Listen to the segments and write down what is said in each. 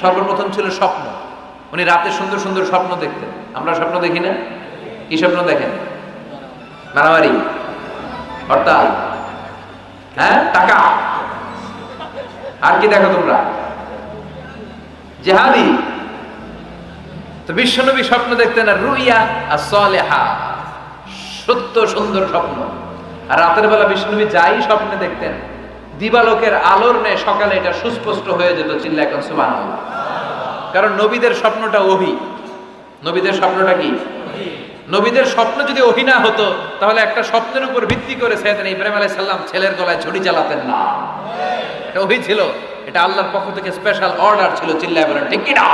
সর্বপ্রথম ছিল স্বপ্ন। উনি রাতে সুন্দর সুন্দর স্বপ্ন দেখতেন। আমরা স্বপ্ন দেখি না? কি স্বপ্ন দেখেন? মারামারি, হরতাল, হ্যাঁ, টাকা। আর কি দেখো তোমরা? জিহাদি। তো বিশ্বনবী স্বপ্ন দেখতেন, আর রুইয়া as-সালিহা, সত্য সুন্দর স্বপ্ন। আর রাতের বেলা বিশ্বনবী যাই স্বপ্নে দেখতেন, দিবালোকের আলোর ন্যায় সকালে এটা সুস্পষ্ট হয়ে যেত। চিল্লায় এখন সুবহানাল্লাহ। কারণ নবীদের স্বপ্নটা ওহী। নবীদের স্বপ্নটা কি? নবীদের স্বপ্ন যদি ওহী না হতো, তাহলে একটা স্বপ্নের উপর ভিত্তি করে সাইয়েদনা ইব্রাহিম আলাইহিস সালাম ছেলের গলায় ছুরি চালাতেন না। এটা ওহী ছিল, এটা আল্লাহর পক্ষ থেকে স্পেশাল অর্ডার ছিল। চিল্লায় বলেন ঠিক কি না?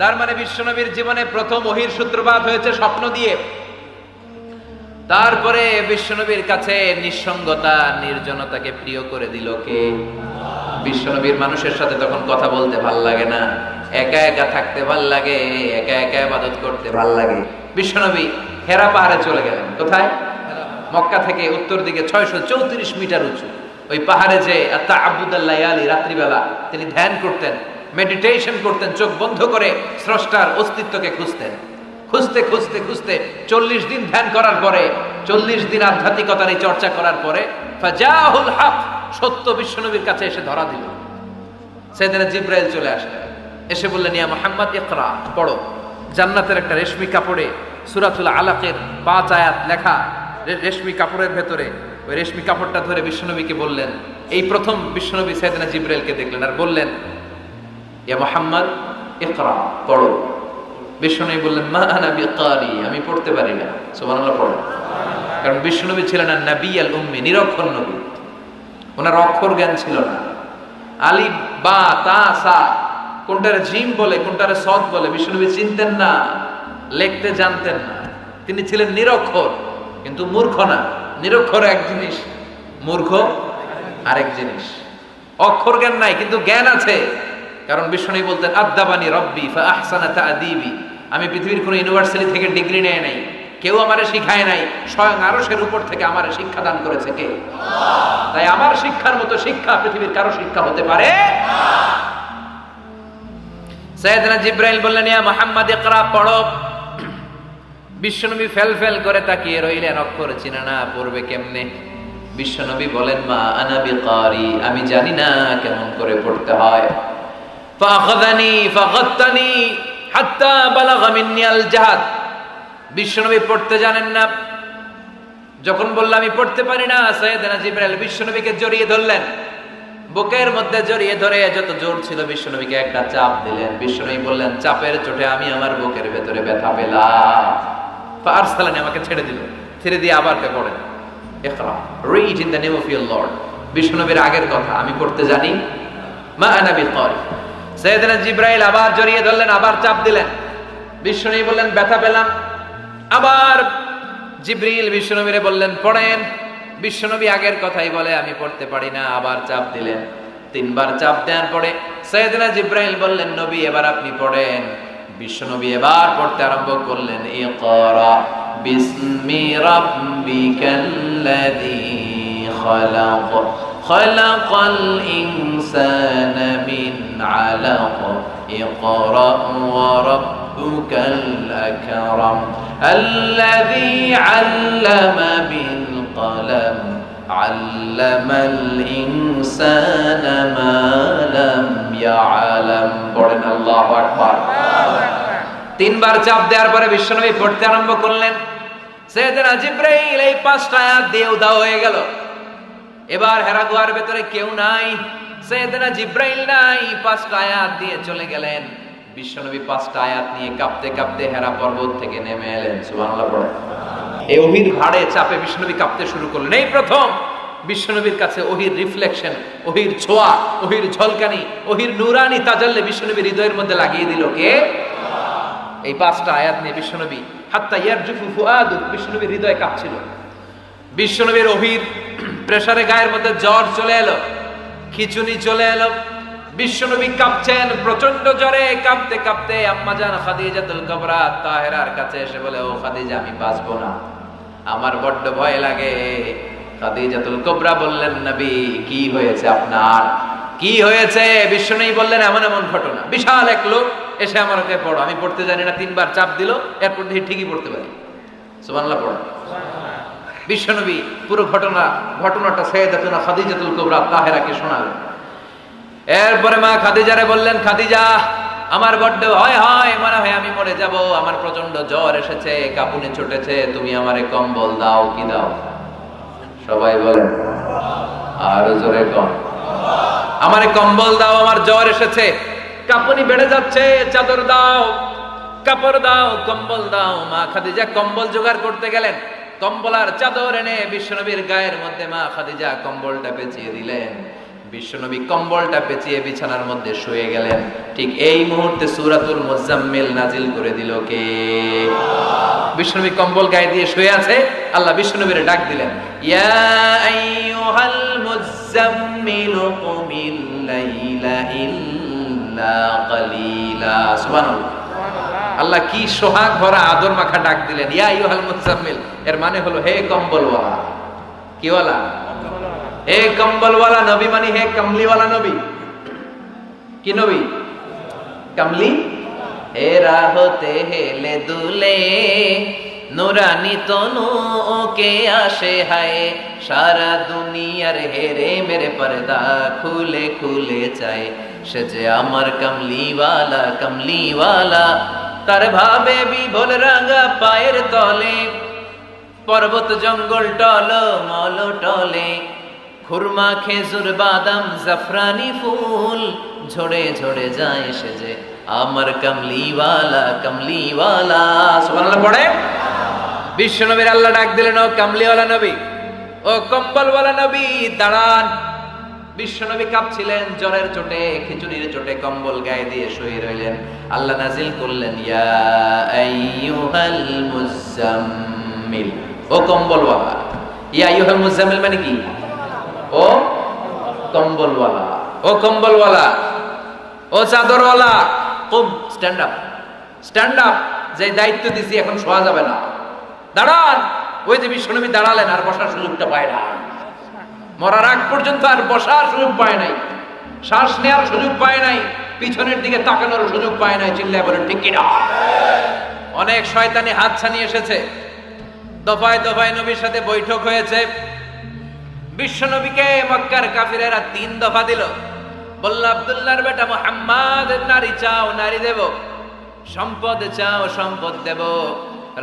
তার মানে বিশ্বনবীর জীবনে প্রথম ওহীর সূত্রপাত হয়েছে স্বপ্ন দিয়ে। তারপরে বিশ্বনবীর কাছে নিঃসঙ্গতা, নির্জনতাকে প্রিয় করে দিল কে? বিশ্বনবীর মানুষের সাথে তখন কথা বলতে ভাল লাগে না, একা একা থাকতে ভাল লাগে, একা একা ইবাদত করতে ভাল লাগে। বিশ্বনবী হেরা পাহাড়ে চলে গেলেন। কোথায়? মক্কা থেকে উত্তর দিকে 634 মিটার উঁচু ওই পাহাড়ে যে তাআব্বুদাল লায়ালি, রাত্রিবেলা তিনি ধ্যান করতেন, মেডিটেশন করতেন, চোখ বন্ধ করে স্রষ্টার অস্তিত্বকে খুঁজতেন। খুঁজতে খুঁজতে খুঁজতে 40 দিন ধ্যান করার পরে, 40 দিন আধ্যাত্মিকতার এই চর্চা করার পরে ফাজাহুল হক, সত্য বিশ্বনবীর কাছে এসে ধরা দিল। সাইয়েদনা জিবরাইল চলে আসলেন, এসে বললেন, ইয়া মুহাম্মদ ইকরা, পড়ো। জান্নাতের একটা রেশমি কাপড়ে সূরাতুল আলাকের 5 আয়াত লেখা, রেশমি কাপড়ের ভেতরে ওই রেশমি কাপড়টা ধরে বিশ্বনবীকে বললেন। এই প্রথম বিশ্বনবী সাইয়েদনা জিবরাইলকে দেখলেন আর বললেন, ইয়া মুহাম্মদ ইকরা, পড়ো। বিশ্বনবী বললেন, মা আনা বিকারি, আমি পড়তে পারি না। সুবহানাল্লাহ পড়ো। কারণ বিশ্বনবী ছিলেন নবী আল উম্মি, নিরক্ষর নবী। ওনার অক্ষর জ্ঞান ছিল না। আলিফ বা তা সা কোনটারে জিম বলে কোনটারে সদ বলে বিশ্বনবী চিনতেন না, লিখতে জানতেন না। তিনি ছিলেন নিরক্ষর, কিন্তু মূর্খ না। নিরক্ষর এক জিনিস, মূর্খ আরেক জিনিস। অক্ষর জ্ঞান নাই কিন্তু জ্ঞান আছে। কারণ বিশ্বনবী বলতেন, আদাবানি রব্বি ফা আহসানা তা'দীবি, আমি পৃথিবীর কোন ইউনিভার্সিটি থেকে ডিগ্রি নেয় নাই, কেউ আমারে শিখায় নাই, স্বয়ং আরশের উপর থেকে আমারে শিক্ষা দান করেছে কে? আল্লাহ। তাই আমার শিক্ষার মতো শিক্ষা পৃথিবীর কারো শিক্ষা হতে পারে না। সাইয়েদনা জিবরাইল বললেন, ইয়া মুহাম্মদ ইকরা, পড়ো। বিশ্বনবী ফেল ফেল করে তাকিয়ে রইলেন, অক্ষর চিনে না, পড়বে কেমনে? বিশ্বনবী বলেন, মা আনা বিকারি, আমি জানি না কেমন করে পড়তে হয়। ফাআখাযানি ফাগাত্তানি হাত্তা বালাগা মিন্নি আল জাহাদ। বিশ্বনবী পড়তে জানেন না। যখন বললাম আমি পড়তে পারি না, সাইয়েদনা জিবরাইল বিশ্বনবীকে জড়িয়ে ধরলেন, বুকের মধ্যে জড়িয়ে ধরে যত জোর ছিল বিশ্বনবীকে একটা চাপ দিলেন। বিশ্বনবী বললেন, চাপের চোটে আমি আমার বুকের ভেতরে ব্যথা পেলাম। ফাআরসালানি, আমাকে ছেড়ে দিল। ছেড়ে দিয়ে আবার কে পড়েন, ইকরা, read in the name of your lord. বিশ্বনবীর আগের কথা, আমি পড়তে জানি, মা আনা বিকারি। সাইয়েদনা জিবরাইল আবার জড়িয়ে ধরলেন, আবার চাপ দিলেন। বিশ্বনবী বললেন, ব্যথা পেলাম। আবার জিবরিল বিশ্বনবীরে বললেন, পড়েন। বিশ্বনবী আগের কথাই বলে, আমি পড়তে পারি না। আবার চাপ দিলেন। 3 বার চাপ দেওয়ার পরে সাইয়েদনা জিবরাইল বললেন, নবী এবার আপনি পড়েন। বিশ্বনবী এবার পড়তে আরম্ভ করলেন, ইকরা বিসমি রাব্বিকাল্লাযী খালাক খালাকাল ইনসানা মিন আলাক ইকরা ওয়া রাব্বুকাল আকরাম আল্লাযী আল্লামা বিল কলম আল্লামাল ইনসানা মা লাম ইয়ালাম। পড়েন আল্লাহু আকবার। 3 বার চাপ দেওয়ার পরে বিশ্বনবী পড়তে আরম্ভ করলেন। সাইয়েদনা জিবরাইল এই 5টা আয়াত দিয়ে উধাও হয়ে গেল। এবার হেরা গুহার ভেতরে কেউ নাই, সাইয়েদনা জিবরাইল নাই, 5টা আয়াত দিয়ে চলে গেলেন। বিশ্বনবী 5টা আয়াত নিয়ে কাঁপতে কাঁপতে হেরা পর্বত থেকে নেমে এলেন। সুবহানাল্লাহ পড়ে। এই ওহীর ভাড়ে চাপে বিশ্বনবী কাঁপতে শুরু করলেন। এই প্রথম বিশ্বনবীর কাছে ওহীর রিফ্লেকশন, ওহীর ছোঁয়া, ওহীর ঝলকানি, ওহীর নূরানি তাজাল্লি বিশ্বনবীর হৃদয়ের মধ্যে লাগিয়ে দিল কে? আল্লাহ। এই 5টা আয়াত নিয়ে বিশ্বনবী হাত্তা ইয়ারজুফু ফুআদু, বিশ্বনবীর হৃদয় কাঁপছিল। বিশ্বনবীর ওহীর প্রেসারে গায়ের মধ্যে জ্বর চলে এলো, খিচুনি চলে এলো। বিশ্বনবী কাঁপছেন প্রচন্ড জ্বরে। কাঁপতে কাঁপতে আম্মা জান খাদিজাতুল কুবরা তাহেরার কাছে এসে বলে, ও খাদিজা, আমি বাঁচবো না, আমার বড্ড ভয় লাগে। খাদিজাতুল কুবরা বললেন, নবী কি হয়েছে আপনার? কি হয়েছে? বিশ্বনবী বললেন এমন এমন ঘটনা। বিশাল এক লোক এসে আমার কাছে পড়ো, আমি পড়তে জানি না, 3 বার চাপ দিল, এরপর দেখি ঠিকই পড়তে পারি। সুবহানাল্লাহ পড়ো। বিশ্বনবী পুরো ঘটনাটা সাইয়্যিদাতুনা খাদিজাতুল কুবরা তাহেরাকে শোনালেন। এরপরে মা খাদিজারে বললেন, খাদিজা আমার বড্ড হয় মনে হয় আমি মরে যাব, আমার প্রচন্ড জ্বর এসেছে, কাঁপুনি ছুটেছে, তুমি আমারে কম্বল দাও। কি দাও? সবাই বলেন আর জোরে কম, আমারে কম্বল দাও, আমার জ্বর এসেছে, কাঁপুনি বেড়ে যাচ্ছে, চাদর দাও, কাপড় দাও, কম্বল দাও। মা খাদিজা কম্বল জোগাড় করতে গেলেন, কম্বল আর চাদর এনে বিশ্বনবীর গায়ের মধ্যে মা খাদিজা কম্বলটা পেঁচিয়ে দিলেন। বিশ্বনবী কম্বলটা পেঁচিয়ে বিছানার মধ্যে শুয়ে গেলেন। ঠিক এই মুহূর্তে সূরাতুল মুজাম্মিল নাজিল করে দিল কে? বিশ্বনবী কম্বল গায়ে দিয়ে শুয়ে আছে, আল্লাহ বিশ্বনবীরে ডাক দিলেন, ইয়া আইয়ুহাল মুজাম্মিল কুমিল লাইলা ইল্লা কালিলা। সুবহানাল্লাহ। আল্লাহ কি সোহাগ ভরা আদর মাখা ডাক দিলেন, ইয়া আইয়ুহাল মুজাম্মিল। এর মানে হলো হে কম্বলওয়ালা। কি ওয়ালা? হে কম্বলওয়ালা নবী, মানে হে কমলিওয়ালা নবী। কি নবী? কমলি। হে রাহতে হেলে দুলে নুরানি তনু ওকে আসে হায়, সারা দুনিয়ার হেরে মেরে পর্দা খুলে খুলে চায়, সে যে আমার কমলিওয়ালা কমলিওয়ালা। তার ভাবে বিভোল রাঙা পায়ের তলে, পর্বত জঙ্গল টল মল টলে, খুরমা খেজুর বাদাম জাফরানি ফুল ঝরে ঝরে যায়, সে যে আমার কমলিওয়ালা কমলিওয়ালা। সুবহানাল্লাহ পড়ে। বিশ্বনবীর আল্লাহ ডাক দিলেন, ও কমলিওয়ালা নবী, ও কম্বলওয়ালা নবী, দাঁড়ান। বিশ্বনবী কাঁপছিলেন জ্বরের চোটে, খিচুড়ির চোটে, কম্বল গায়ে দিয়ে শুয়ে রইলেন। আল্লাহ নাজিল করলেন, ইয়া আইয়ুহাল মুজাম্মিল, ও কম্বলওয়ালা। ইয়া আইয়ুহাল মুজাম্মিল মানে কি? ও কম্বলওয়ালা, ও কম্বলওয়ালা, ও চাদরওয়ালা, কুম, স্ট্যান্ড আপ, স্ট্যান্ড আপ। যে দায়িত্ব দিছি এখন শোয়া যাবে না, দাঁড়ান। ওই যে বিশ্বনবী দাঁড়ালেন, আর বসার সুযোগটা পায় না। মরার আগ পর্যন্ত আর বসার সুযোগ পায় নাই, শ্বাস নেওয়ার সুযোগ পায় নাই, পিছনের দিকে তাকানোর সুযোগ পায় নাই। চিল্লায় বলেন ঠিক কিনা? অনেক শয়তানি হাতছানি এসেছে, দফায় দফায় নবীর সাথে বৈঠক হয়েছে। বিশ্বনবীকে মক্কার কাফিরেরা 3 দফা দিল। বলল, আব্দুল্লাহর বেটা মুহাম্মদ, নারী চাও নারী দেব, সম্পদ চাও সম্পদ দেব,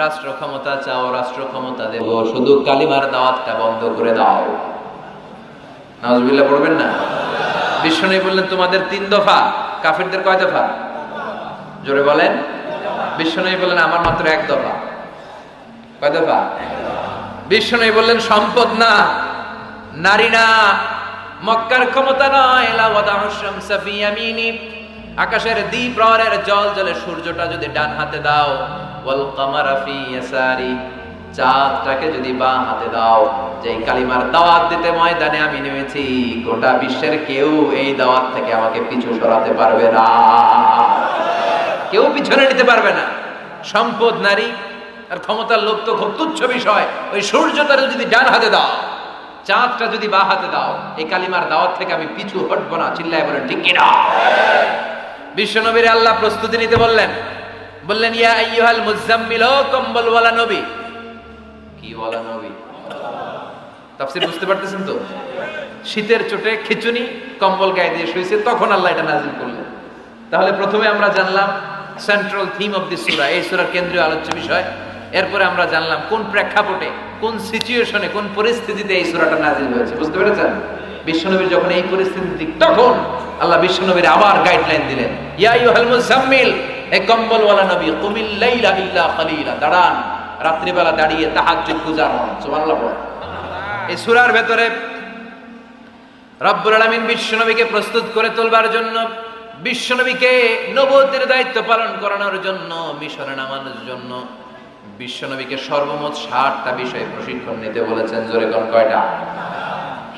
রাষ্ট্র ক্ষমতা চাও রাষ্ট্র ক্ষমতা দেব, শুধু কালিমার দাওয়াতটা বন্ধ করে দাও। নাউজুবিল্লাহ পড়বেন না? বিশ্বনবী বললেন, তোমাদের 3 দফা, কাফিরদের কয় দফা? জোরে বলেন। বিশ্বনবী বললেন, আমার মাত্র 1 দফা। কয় দফা? বিশ্বনবী বললেন, সম্পদ না, নারী না, মক্কার ক্ষমতা নয়, আকাশের দ্বিপ্রহরের জল জলে সূর্যটা যদি ডান হাতে দাও, ওয়াল কামারা ফি ইয়াসারি, চাঁদটাকে যদি বাঁ হাতে দাও, যেই কালিমার দাওয়াত দিতে ময়দানে আমি নেমেছি, গোটা বিশ্বের কেউ এই দাওয়াত থেকে আমাকে পিছু সরাতে পারবে না, কেউ পিছনে নিতে পারবে না। সম্পদ, নারী আর ক্ষমতার লোভ তো খুব তুচ্ছ বিষয়। ওই সূর্যটারে যদি ডান হাতে দাও, চাঁদটা যদি বাঁ হাতে দাও, এই কালিমার দাওয়াত থেকে আমি পিছু হটবো না। চিল্লায় বলেন ঠিক কিনা? বিশ্বনবীর আল্লাহ প্রস্তুতি নিতে বললেন, বললেন, ইয়া আইয়ুহাল মুজাম্মিল, ও কম্বলওয়ালা নবী। কি ওয়ালা নবী? তাফসীর বুঝতে পারতেছেন তো? শীতের চোটে খিচুনি, কম্বল গায়ে দিয়ে শুয়েছে, তখন আল্লাহ এটা নাজিল করলেন। তাহলে প্রথমে আমরা জানলাম সেন্ট্রাল থিম অফ দিস সূরা, এই সূরার কেন্দ্রীয় আলোচ্য বিষয়। এরপরে আমরা জানলাম কোন প্রেক্ষাপটে, কোন সিচুয়েশনে, কোন পরিস্থিতিতে এই সূরাটা নাজিল হয়েছে। বুঝতে পেরেছেন? বিশ্বনবীর যখন এই পরিস্থিতি, তখন আল্লাহ বিশ্বনবীর আবার গাইডলাইন দিলেন, ইয়া আইয়ুহাল মুজাম্মিল, হে কম্বলওয়ালা নবী, কুমিল লাইলা ইল্লা কালিলা, দাঁড়ান, রাত্রিবেলা দাঁড়িয়ে তাহাজ্জুদ গুজার হন। সুবহানাল্লাহ। এই সূরার ভেতরে রব্বুল আলামিন বিশ্বনবীকে প্রস্তুত করে তোলবার জন্য, বিশ্বনবীকে নবুয়তের দায়িত্ব পালন করানোর জন্য, মিশরে নামানোর জন্য বিশ্বনবীকে সর্বমোট 60টা বিষয়ে প্রশিক্ষণ নিতে বলেছেন। জোরে কোন কয়টা?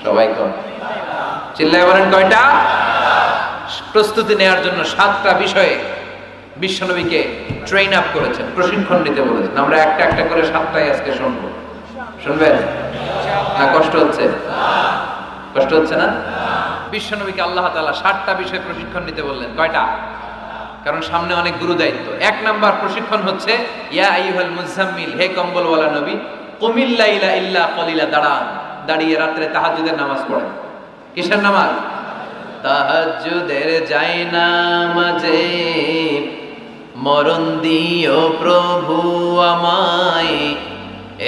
সবাই কোন? চিল্লায় বলেন কয়টা? প্রস্তুতি নেওয়ার জন্য 7টা বিষয়ে বিশ্বনবীকে ট্রেন আপ করেছেন, প্রশিক্ষণ নিতে বলেছেন। আমরা একটা একটা করে 7টাই আজকে শুনবো। শুনবেন না? কষ্ট হচ্ছে? কষ্ট হচ্ছে না? বিশ্বনবীকে আল্লাহ তাআলা 60টা বিষয় প্রশিক্ষণ নিতে বললেন। কয়টা? কারণ সামনে অনেক গুরু দায়িত্ব। 1 নাম্বার প্রশিক্ষণ হচ্ছে ইয়া আইয়ুহাল মুজাম্মিল, হে কম্বলওয়ালা নবী, কুমিল লাইলা ইল্লা কলিলা, দাঁড়িয়ে রাত্রে তাহাজ্জুদের নামাজ পড়েন। কিসের নামাজ? তাহাজ্জুদের জায়নামাজে মরণ দিও প্রভু আমায়,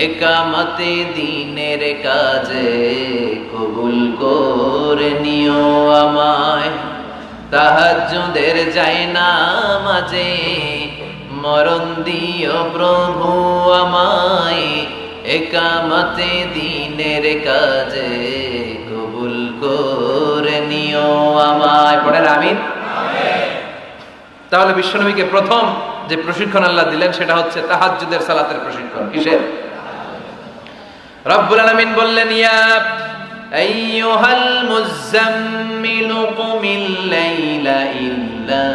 একামতে দিনের কাজে কবুল করে নিও আমায়। তাহাজ্জুদের জায়নামাজে মরণ দিও প্রভু আমায়, একামতে দিনের কাজে কবুল করে নিও আমায়। পড়েন আমিন। তাহলে বিশ্বনবীকে প্রথম যে প্রশিক্ষণ আল্লাহ দিলেন সেটা হচ্ছে তাহাজ্জুদের সালাতের প্রশিক্ষণ। কিসের? রব্বুল আলামিন বললেন, ইয়া আইয়ুহাল মুজাম্মিলু কুমিল লাইলা ইল্লা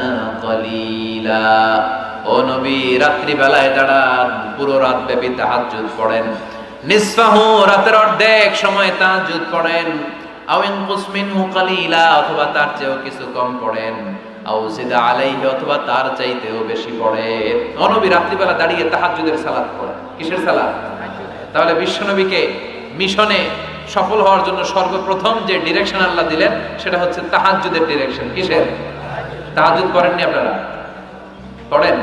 কলিলা, ও নবী রাত্রি বেলায় দাঁড়ান, পুরো রাত ব্যাপী তাহাজ্জুদ পড়েন। নিসফাহু, রাতের অর্ধেক সময় তাহাজ্জুদ পড়েন। আও ইনকুস মিনহু কালিলা, অথবা তার চেয়েও কিছু কম পড়েন। আও জিদা আলাইহি, অথবা তার চাইতেও বেশি পড়েন। ও নবী রাত্রিবেলা দাঁড়িয়ে তাহাজ্জুদের সালাত পড়েন। কিসের সালাত? তাহলে বিশ্বনবীকে মিশনে সফল হওয়ার জন্য সর্বপ্রথম যে ডিরেকশন আল্লাহ দিলেন সেটা হচ্ছে তাহাজ্জুদের ডিরেকশন। কিসের? তাহাজ্জুদ পড়েননি আপনারা? পড়েন?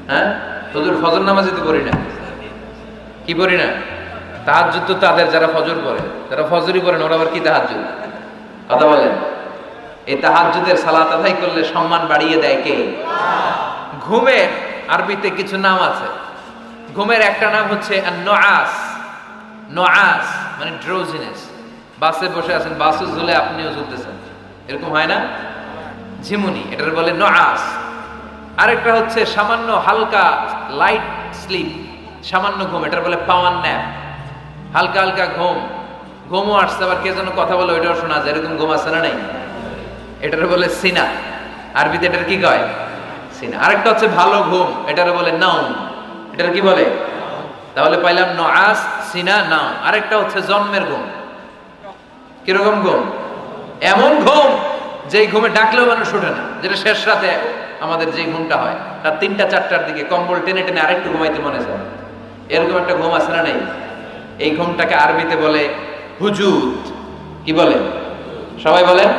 হ্যাঁ, হুজুর ফজর নামাজই তো পড়ি না। কি পড়ি না? তাহাজ্জুদ তো তাদের যারা ফজর পড়ে, যারা ফজরই পড়েন ওরা আবার কি তাহাজ্জুদ? কথা বলেন। এই তাহাজ্জুদের সালাত আদায় করলে সম্মান বাড়িয়ে দেয় কে? ঘুমের আরবিতে কিছু নাম আছে। ঘুমের একটা নাম হচ্ছে নুআস। নুআস মানে ড্রোজিনেস। বাসে বসে আছেন, বাসে ঝুলে আপনিও ঝুলতেছেন, এরকম হয় না? ঝিমুনি, এটার বলে নুআস। আরেকটা হচ্ছে সামান্য হালকা লাইট স্লিপ, সামান্য ঘুম, এটার বলে পাওয়ার ন্যাপ। হালকা হালকা ঘুম, ঘুমও আসছে, আবার কে যেন কথা বলে ওইটাও শোনা যায়, এরকম ঘুম আছে না নাই? এটার বলে সিনা। আরবিতে এটার কি কয়? সিনা। আরেকটা হচ্ছে ভালো ঘুম, এটার বলে নাউম। এটার কি বলে? তাহলে পাইলাম নুআস, সিনা, নাউম। আরেকটা হচ্ছে জন্মের ঘুম। কিরকম ঘুম? এমন ঘুম যেই ঘুমে ডাকলেও মানুষ ওঠে না, যেটা শেষ রাতে আমাদের যে ঘুমটা হয়, রাত 3টা-4টার দিকে কম্বল টেনে টেনে আরেকটু ঘুমাইতে মনে যায়, এরকম একটা ঘুম আছে না নাই? এই ঘুমটাকে আরবিতে বলে হুজুদ। কি বলে? সবাই বলেন।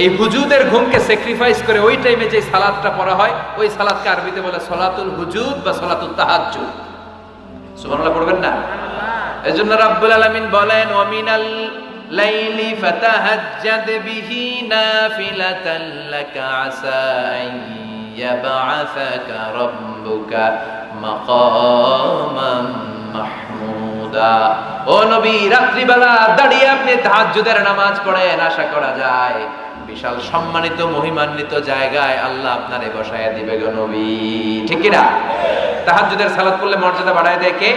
এই হুজুদের ঘুমকে স্যাক্রিফাইস করে ওই টাইমে যে সালাতটা পড়া হয়, ওই সালাতকে আরবিতে বলে সলাতুল হুজুদ বা সলাতুল তাহাজ্জুদ। সুবহানাল্লাহ পড়বেন না? এজন্য রাব্বুল আলামিন বলেন, ওয়া মিনাল লাইলি ফাতাহাজ্জাদ বিহি নাফিলাতান লাকা আসা আন ইয়াবআসাকা রাব্বুকা মাকামান মাহমুদা। ও নবী রাত্রিবেলা দাঁড়িয়ে আপনি তাহাজ্জুদের নামাজ পড়েন, আশা করা যায় বিশাল সম্মানিত মহিমান্বিত জায়গায় আল্লাহ আপনারে বসায় দিবে গো নবী। ঠিক কি না? তাহাজ্জুদের সালাত পড়লে মর্যাদা বাড়ায় দেয় কে?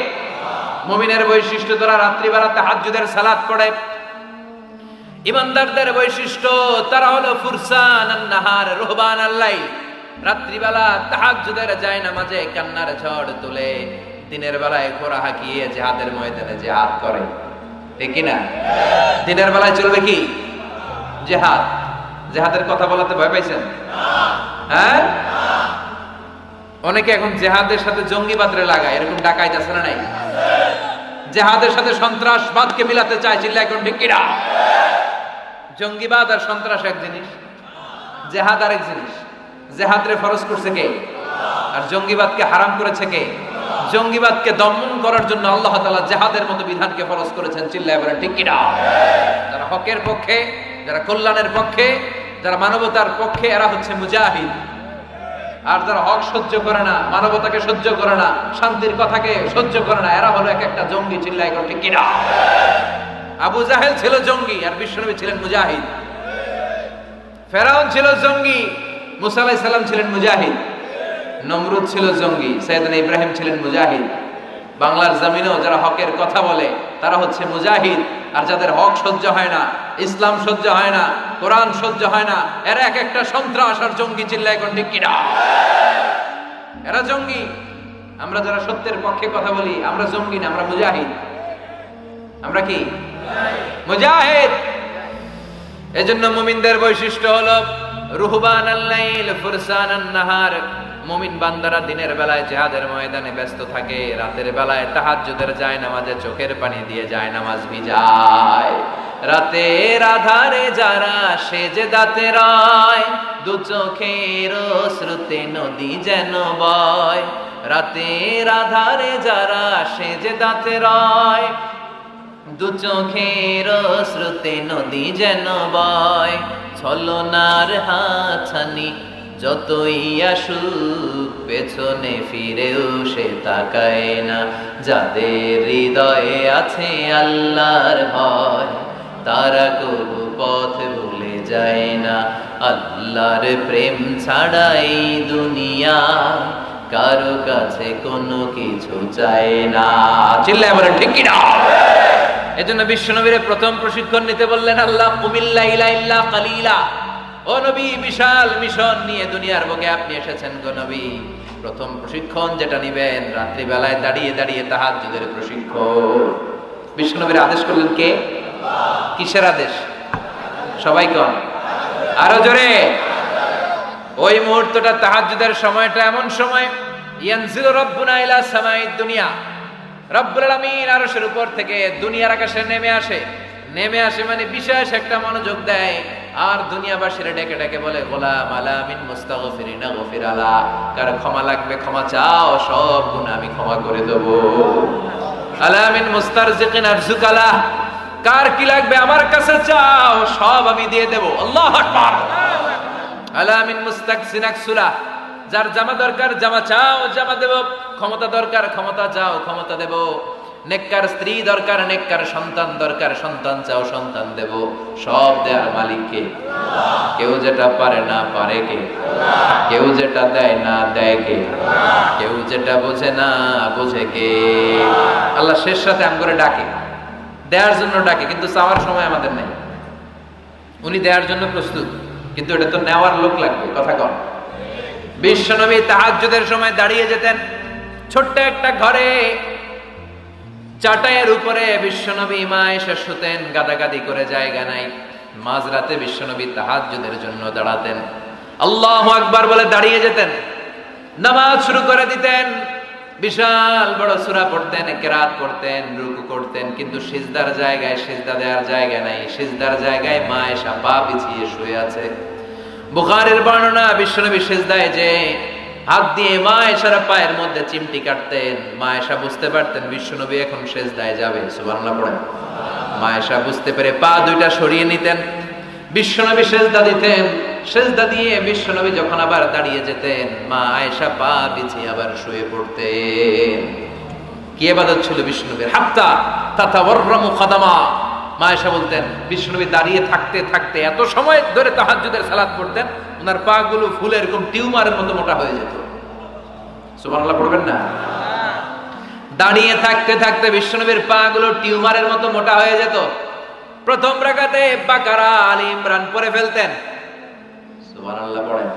মুমিনের বৈশিষ্ট্য, তারা রাত্রিবেলা তাহাজ্জুদের সালাত পড়ে। ইমানদারদের বৈশিষ্ট্য, তারা হলো ফুরসানান নাহার রুহবানাল লাইল। রাত্রিবেলা তাহাজ্জুদের যায় নামাজে কান্নার ঝড় তুলে, দিনের বেলায় ঘোড়া হাঁকিয়ে জিহাদের ময়দানে জিহাদ করে। ঠিক কি না? দিনের বেলায় চলবে কি? জিহাদ। জিহাদের কথা বলাতে ভয় পাইছেন? হ্যাঁ, অনেকে এখন জিহাদের সাথে জঙ্গিবাদরে লাগায়, এরকম ডাকাইত আছে না নাই? জিহাদের সাথে সন্ত্রাসবাদকে মিলাতে চায়, চিল্লা এখন ঠিক কিনা? জঙ্গিবাদ আর সন্ত্রাস এক জিনিস, জিহাদ আরেক জিনিস। জিহাদরে ফরজ করছে কে? আর জঙ্গিবাদকে হারাম করেছে কে? জঙ্গিবাদকে দমন করার জন্য আল্লাহ তাআলা জিহাদের মতো বিধানকে ফরজ করেছেন, চিল্লায় বলেন ঠিক কিনা? যারা হকের পক্ষে, যারা কল্যাণের পক্ষে, যারা মানবতার পক্ষে, এরা হচ্ছে মুজাহিদ। আর যারা হক সহ্য করে না, মানবতাকে সহ্য করে না, শান্তির কথাকে সহ্য করে না, এরা হলো এক একটা জঙ্গি, চিল্লায় ঠিক কিনা? আবু জাহেল ছিল জঙ্গি আর বিশ্বনবী ছিলেন মুজাহিদ। ফেরাউন ছিল জঙ্গি, মুসা আলাইহিস সালাম ছিলেন মুজাহিদ। নমরুদ ছিল জঙ্গি, সাইয়েদনা ইব্রাহিম ছিলেন মুজাহিদ। বাংলার জমিনেও যারা হকের কথা বলে তারা হচ্ছে মুজাহিদ। আর যাদের হক সহ্য হয় না, ইসলাম সহ্য হয় না, কোরআন সহ্য হয় না, এরা এক একটা সন্ত্রাস আর জঙ্গি, চিল্লায় এখন ঠিক কিনা? এরা জঙ্গি। আমরা যারা সত্যের পক্ষে কথা বলি আমরা জঙ্গি না, আমরা মুজাহিদ। আমরা কি? মুজাহিদ। এজন্য মুমিনদের বৈশিষ্ট্য হলো রুহবানাল লাইল ফুরসানান নাহার। মুমিন বান্দারা দিনের বেলায় জিহাদের ময়দানে ব্যস্ত থাকে, রাতের বেলায় তাহাজ্জুদের যায় নামাজে চোখের পানি দিয়ে যায় নামাজ ভিজায়। রাতের আধারে যারা সেজদাতে রয়, দু চোখের শ্রুতে নদী যেন বয়। রাতের আধারে যারা সেজদাতে রয়, দু চোখের শ্রুতে নদী যেন বয়। ছলনার হাতছানি যতই আসুক, পেছনে ফিরেও সে তাকায় না। যাদের হৃদয়ে আছে আল্লাহর ভয়, তারা কবু পথ ভুলে যায় না। আল্লাহর প্রেম ছাড়া এই দুনিয়া কারো কাছে কোনো কিছু চায় না। চিল্লায় বলেন ঠিক কি না? এজন্য বিশ্বনবীর প্রথম প্রশিক্ষণ নিতে বললেন আল্লাহ, কুমিল্লা ইলা ইল্লা কালিলা। ও নবী, বিশাল মিশন নিয়ে দুনিয়ার বুকে আপনি এসেছেন গো নবী। প্রথম প্রশিক্ষণ যেটা নিবেন, রাত্রি বেলায় দাঁড়িয়ে দাঁড়িয়ে তাহাজ্জুদের প্রশিক্ষণ। বিশ্বনবীর আদেশ করলেন কে? কিসের আদেশ? সবাই কোন? আরো জোরে। ওই মুহূর্তটা তাহাজ্জুদের সময়টা এমন সময়, ইয়ানজিলু রাব্বুনা ইলা সামাইদ দুনিয়া, রব্বুল আলামিন আরশের উপর থেকে দুনিয়ার আকাশে নেমে আসে। নেমে আসে মানে বিশেষ একটা মনোযোগ দেয়, আর দুনিয়াবাসীরা ডেকে ডেকে বলে, গোলাম আলা মিন মুস্তাগফিরিনা গফির আলা। কার ক্ষমা লাগবে ক্ষমা চাও, সব গুনাহ আমি ক্ষমা করে দেব। আলা মিন মুস্তারজিকিন আরজুকালা, কার কি লাগবে আমার কাছে চাও, সব আমি দিয়ে দেব। আল্লাহু আকবার। আলা মিন মুস্তাকসিন আকসুলা, যার জামা দরকার জামা চাও, জামা দেব। ক্ষমতা দরকার ক্ষমতা চাও, ক্ষমতা দেব। নেককার স্ত্রী দরকার, নেককার সন্তান দরকার, সন্তান চাও, সন্তান দেব। সব দেয়ার মালিক কে? কেউ যেটা পারে না পারে কে? কেউ যেটা দেয় না দেয় কে? কেউ যেটা বোঝে না বোঝে কে? আল্লাহ শেষ সাথে আম করে ডাকে, দেওয়ার জন্য ডাকে, কিন্তু চাওয়ার সময় আমাদের নেই। উনি দেওয়ার জন্য প্রস্তুত, কিন্তু এটা তো নেওয়ার লোক লাগবে। কথা কন। বিশ্বনবী তাহাজ্জুদের সময় দাঁড়িয়ে যেতেন ছোট্ট একটা ঘরে, চাটাইয়ের উপরে বিশ্বনবী মা এসে শুতেন, গাদাগাদি করে জায়গা নাই। মাঝরাতে বিশ্বনবী তাহাজ্জুদের জন্য দাঁড়াতেন, আল্লাহু আকবার বলে দাঁড়িয়ে যেতেন, নামাজ শুরু করে দিতেন। বিশাল বড় সূরা পড়তেন, কিরাত পড়তেন, রুকু করতেন, কিন্তু সিজদার জায়গায় সিজদা দেওয়ার জায়গা নাই। সিজদার জায়গায় মা এসে পা বিছিয়ে শুয়ে আছে। বুখারীর বর্ণনা, বিশ্বনবী সিজদায় যে হাত দিয়ে মা এসার পায়ের মধ্যে চিমটি কাটতেন। মা এসা বুঝতে পারতেন বিশ্বনবী এখন সিজদায় যাবে। সুবহানাল্লাহ পড়েন। মা এসা বুঝতে পেরে পা দুইটা সরিয়ে নিতেন, বিশ্বনবী সিজদা দিতেন। সিজদা দিয়ে বিশ্বনবী যখন আবার দাঁড়িয়ে যেতেন, মা আয়েশা পা বিছিয়ে আবার শুয়ে পড়তেন। কি ইবাদত ছিল বিশ্বনবীর! হাত্তা তাতাওয়াররামু খাদামা। মা আয়েশা বলতেন বিশ্বনবী দাঁড়িয়ে থাকতে থাকতে এত সময় ধরে তাহাজ্জুদের সালাত পড়তেন, ওনার পা গুলো ফুলে এরকম টিউমারের মতো মোটা হয়ে যেত। সুবহানাল্লাহ পড়বেন না? দাঁড়িয়ে থাকতে থাকতে বিশ্বনবীর পা গুলো টিউমারের মতো মোটা হয়ে যেত। প্রথম রাকাতে বাকারা, আলী ইমরান পড়ে ফেলতেন। সুবহানাল্লাহ পড়েন।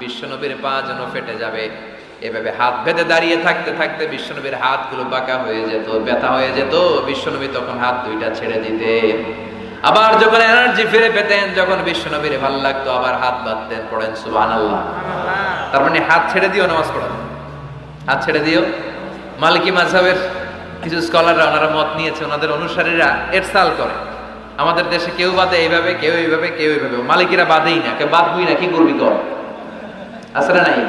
বিশ্বনবীর পা যেন ফেটে যাবে, এভাবে হাত বেঁধে দাঁড়িয়ে থাকতে থাকতে বিশ্বনবীর হাতগুলো বাঁকা হয়ে যেত, ব্যথা হয়ে যেত। বিশ্বনবী তখন হাত দুইটা ছেড়ে দিতেন। আবার যখন এনার্জি ফিরে পেতেন, যখন বিশ্বনবীর ভালো লাগতো, আবার হাত বাঁধতেন। পড়েন সুবহানাল্লাহ। তার মানে হাত ছেড়ে দিও নামাজ পড়ো, হাত ছেড়ে দিও। মালিকি মাযহাবের কিছু স্কলাররা ওনারা মত নিয়েছে, ওনাদের অনুসারীরা এরসাল করে। আমাদের দেশে কেউ বাদে এইভাবে, কেউ এইভাবে, কেউ এইভাবে। মালিকিরা বাদেই না, কেউ বাদবই না, কি করবি কর। আসলে নাই,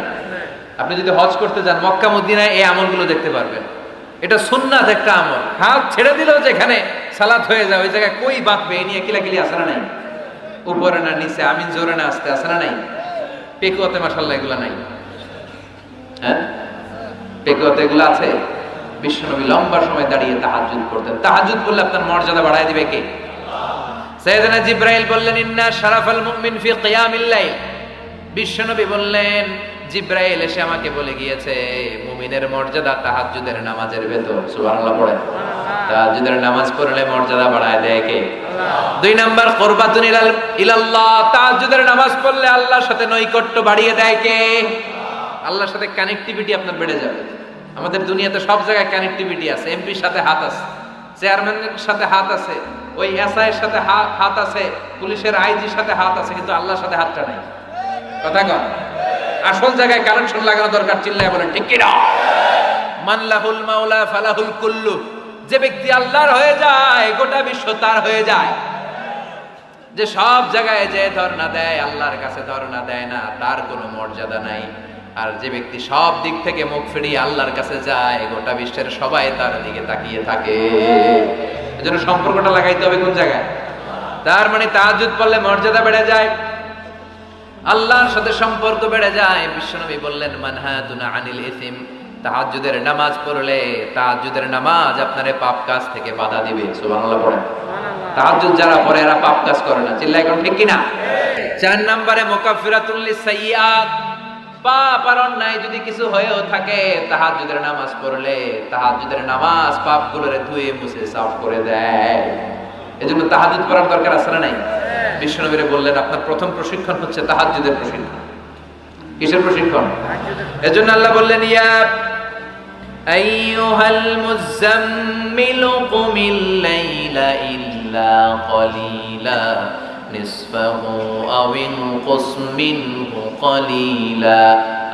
আপনি যদি হজ করতে যান মক্কা মদিনায় এই আমলগুলো দেখতে পারবেন। এটা সুন্নাত একটা আমল। হাত ছেড়ে দিলেও যেখানে সালাত হয়ে যায় ওই জায়গায় কই বাঁধবে এই নিয়ে কিলাকিলি আসে না নাই? উপরে না নিচে, আমিন জোরে না আসতে আসে না নাই? পেকুয়াতে মাশাআল্লাহ এগুলো নাই। হ্যাঁ, পেকুয়াতে এগুলো আছে। বিশ্বনবী লম্বা সময় দাঁড়িয়ে তাহাজ্জুদ করতেন। তাহাজ্জুদ করলে আপনার মর্যাদা বাড়ায় দিবে কে? সাইয়েদনা জিবরাইল বললেন, ইন্না শারাফাল মুমিন ফি কিয়ামিল লাইল। বিশ্বনবী বললেন, জিবরাইল এসে আমাকে বলে গিয়েছে মুমিনের মর্যাদা তাহাজ্জুদের নামাজের ভেতর। সুবহানাল্লাহ পড়েন। তাহাজ্জুদের নামাজ পড়লে মর্যাদা বাড়ায় দেয় কে? দুই নাম্বার, কুরবাতুন ইলাল্লাহ। তাহাজ্জুদের নামাজ পড়লে আল্লাহর সাথে নৈকট্য বাড়িয়ে দেয় কে? আল্লাহর সাথে কানেক্টিভিটি আপনার বেড়ে যাবে। আমাদের দুনিয়াতে সব জায়গায় কানেক্টিভিটি আছে। এমপির সাথে হাত আছে, চেয়ারম্যানের সাথে হাত আছে, ওই এসআইয়ের সাথে হাত আছে, পুলিশের আইজির সাথে হাত আছে, কিন্তু আল্লাহর সাথে হাতটা নাই। কথা কন, আসল জায়গায় কানেকশন লাগানো দরকার। চিল্লায় বলেন ঠিক কিনা? মান লাহুল মাওলা ফালাহুল কুল্লু। যে ব্যক্তি আল্লাহর হয়ে যায়, গোটা বিশ্ব তার হয়ে যায়। যে সব জায়গায় যে ধর্ণা দেয়, আল্লাহর কাছে ধর্ণা দেয় না, তার কোনো মর্যাদা নাই। আর যে ব্যক্তি সব দিক থেকে মুখ ফিরিয়ে আল্লাহর কাছে যায়, গোটা বিশ্বের সবাই তার দিকে তাকিয়ে থাকে। এজন্য সম্পর্কটা লাগাইতে হবে কোন জায়গায়? তার মানে তাহাজ্জুদ পড়লে মর্যাদা বেড়ে যায়, আল্লাহর সাথে সম্পর্ক বেড়ে যায়। বিশ্বনবী বললেন, মানহাতুনা আনিল ইসম। তাহাজ্জুদের নামাজ পড়লে, তাহাজ্জুদের নামাজ আপনারে পাপ কাজ থেকে বাধা দিবে। সুবহানাল্লাহ পড়েন। তাহাজ্জুদ যারা পড়ে এরা পাপ কাজ করে না। চিল্লায় কোন ঠিক কিনা? 4 নম্বরে মুকাফফিরাতুল লিসাইয়্যাত। পাপ আর অন্যায় যদি কিছু হয়েও থাকে, তাহাজ্জুদের নামাজ পড়লে তাহাজ্জুদের নামাজ পাপগুলোরে ধুয়ে মুছে সাফ করে দেয়। এজন্য তাহাজ্জুদ পড়ার দরকার আছে না নাই? বিশ্বনবী বললেন, আপনার প্রথম প্রশিক্ষণ হচ্ছে তাহাজ্জুদের প্রশিক্ষণ। কিসের প্রশিক্ষণ? এজন্য আল্লাহ বললেন, ইয়া আইয়ুহাল মুযাম্মিলু কুমিল লাইলা ইল্লা কলিলা নিসফাহু আও ইনকুস মিনহু কলিলা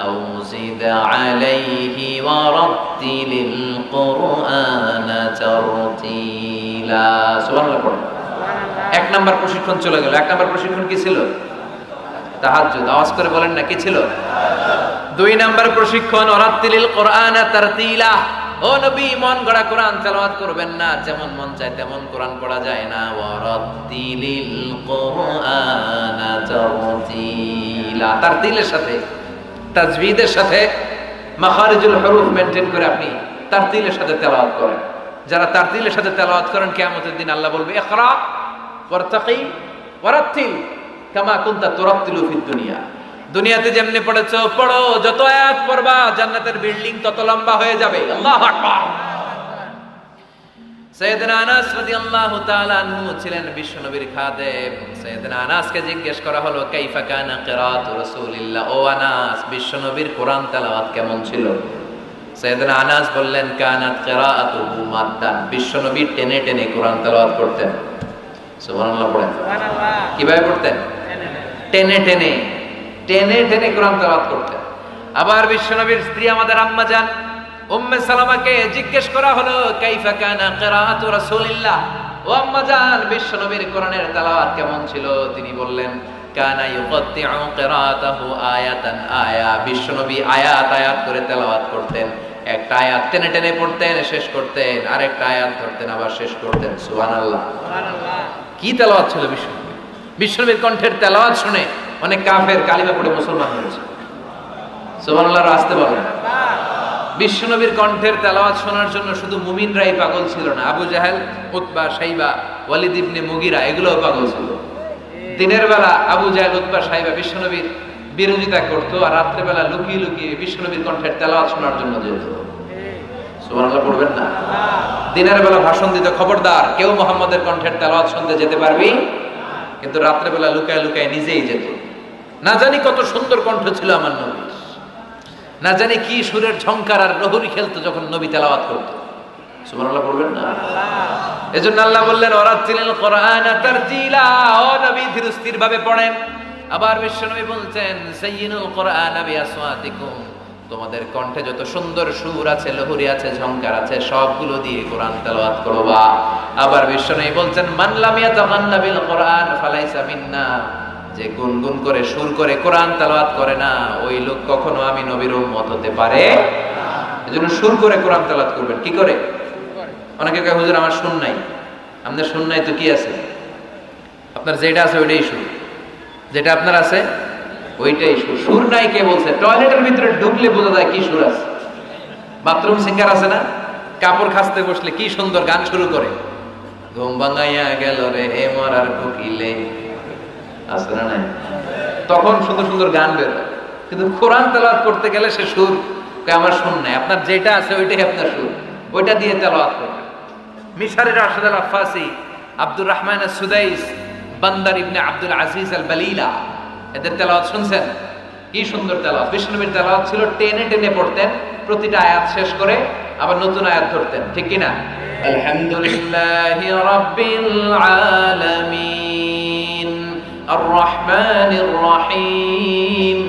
আও জিদ আলাইহি ওয়া রাত্তিলিল কুরআনা তারতিলা। সুবহানাল্লাহ। 1 নাম্বার প্রশিক্ষণ চলে গেল। 1 নাম্বার প্রশিক্ষণ কি ছিল? তাহাজ্জুদ। আওয়াজ করে বলেন না, কি ছিল? 2 নাম্বার প্রশিক্ষণ ওয়ারাত্তিলিল কুরআনা তারতিলা। ও নবী, মন গড়া কোরআন তেলাওয়াত করবেন না, যেমন মন চায় তেমন কোরআন পড়া যায় না। ওয়ারাত্তিলিল কুরআনা তারতিলা। তারতিলের সাথে, তাজবিদের সাথে, মাখারিজুল হুরুফ মেইনটেইন করে আপনি তারতিলের সাথে তেলাওয়াত করেন। যারা তারতিলের সাথে তেলাওয়াত করেন, কিয়ামতের দিন আল্লাহ বলবে, ইকরা ওয়ারতাকি ওয়ারাত্তিল কামা কুনতা তুরাত্তিলু ফিদ দুনিয়া। দুনিয়াতে যেমনি পড়েছো পড়ো, যত আয়াত পড়বা জান্নাতের বিল্ডিং তত লম্বা হয়ে যাবে। আল্লাহু আকবার। সাইয়েদনা আনাস রাদিয়াল্লাহু তাআলা আনহু ছিলেন বিশ্বনবীর খাদেম। সাইয়েদনা আনাসকে জিজ্ঞেস করা হলো, কাইফা কানা কিরাআতু রাসূলিল্লাহ। ও আনাস, বিশ্বনবীর কোরআন তেলাওয়াত কেমন ছিল? সাইয়েদনা আনাস বললেন, কানাত কিরাআতুহু মাদ্দান। বিশ্বনবী টেনে টেনে কোরআন তেলাওয়াত করতেন। সুবহানাল্লাহ পড়েন। সুবহানাল্লাহ। কিভাবে পড়তেন? টেনে টেনে, টেনে টেনে কোরআন তেলাওয়াত করতেন। আবার বিশ্বনবীর স্ত্রী আমাদের আম্মা জান উম্মে সালামাকে জিজ্ঞেস করা হলো, কাইফা কানা কিরাআতু রাসূলিল্লাহ। ও আম্মা জান, বিশ্বনবীর কোরআনের তেলাওয়াত কেমন ছিল? তিনি বললেন, কানা ইউকাত্তিউ কিরাআতাহু আয়াতান আয়া। বিশ্বনবী আয়াত আয়াত করে তেলাওয়াত করতেন। একটা আয়াত টেনে টেনে পড়তেন, শেষ করতেন, আরেকটা আয়াত ধরতেন, আবার শেষ করতেন। সুবহানাল্লাহ। সুবহানাল্লাহ। কি তেলাওয়াত ছিল বিশ্বনবীর! বিশ্বনবীর কণ্ঠের তেলাওয়াত শুনে অনেক কাফের কালিমা পড়ে মুসলমান হয়েছে। সুবহানাল্লাহ। আসতে বলেন। বিশ্বনবীর কণ্ঠের তেলাওয়াত শোনার জন্য শুধু মুমিনরাই পাগল ছিল না। আবু জাহেল, উতবা, শাইবা, ওয়ালিদ ইবনে মুগিরা এগুলোও পাগল ছিল। দিনের বেলা আবু জাহেল, উতবা, শাইবা বিশ্বনবীর বিরোধিতা করতো, আর রাত্রে বেলা লুকিয়ে লুকিয়ে বিশ্বনবীর কণ্ঠের তেলাওয়াত শোনার জন্য যেত। সুবহানাল্লাহ পড়বেন না? দিনের বেলা ভাষণ দিতে, খবরদার কেউ মুহাম্মদের কণ্ঠের তেলাওয়াত শুনতে যেতে পারবি, কিন্তু রাত্রে বেলা লুকায় লুকায় নিজেই যেত। না জানি কত সুন্দর কণ্ঠ ছিল আমার নবীর, না জানি কি সুরের ঝংকার আর লহরি খেলতো যখন নবী তেলাওয়াত করতো। সুবহানাল্লাহ পড়বেন না? এজন্য আল্লাহ বললেন, ওয়ারাত্তিলিল কুরআনা তারতিলা। ও নবী, ধীর স্থির ভাবে পড়েন। আবার বিশ্বনবী বলছেন, সাইয়িনুল কুরআনা বিআসওয়াতিকুম। তোমাদের কণ্ঠে যত সুন্দর সুর আছে, লহরি আছে, ঝংকার আছে, সবগুলো দিয়ে কোরআন তেলাওয়াত করবা। আবার বিশ্বনবী বলছেন, মান লাম ইয়াতাগান্না বিল কুরআন ফালাইসা মিন্না। যে গুনগুন করে, সুর করে কোরআন তেলাওয়াত করে না, ওই লোক কখনো আমি নবীর উম্মত হতে পারে না। এজন্য সুর করে কোরআন তেলাওয়াত করবেন। কি করে? অনেকে কয়, হুজুর আমার সুর নাই। আমাদের সুর নাই তো কি আছে? আপনার যেটা আছে ওইটাই সুর, যেটা আপনার আছে ওইটাই সুর। সুর নাই কে বলছে? টয়লেটের ভিতরে ঢুকলে বোঝা যায় কি সুর আছে। বাথরুম সিঙ্গার আছে না, কাপড় খাসতে বসলে কি সুন্দর গান শুরু করে, ঘুম ভাঙাইয়া গেল রে মরার কোকিলে, আছে না নাই? তখন সুন্দর সুন্দর গান বের হয়। কিন্তু কোরআন তেলাওয়াত করতে গেলে সে সুর আমার সুর নাই। আপনার যেটা আছে ওইটাই আপনার সুর, ওইটা দিয়ে তেলাওয়াত করবেন। মিশরের রাশেদ আল আফাসি, আব্দুর রহমান আস-সুদাইস, বান্দার ইবনে আব্দুল আজিজ আল বালিলা, এদের তেলাওয়াত শুনছেন? কি সুন্দর তেলাওয়াত! বিশ্বনবীর তেলাওয়াত ছিল টেনে টেনে পড়তেন, প্রতিটা আয়াত শেষ করে আবার নতুন আয়াত ধরতেন, ঠিক কি না? আলহামদুলিল্লাহি রাব্বিল আলামিন আর রহমানির রহিম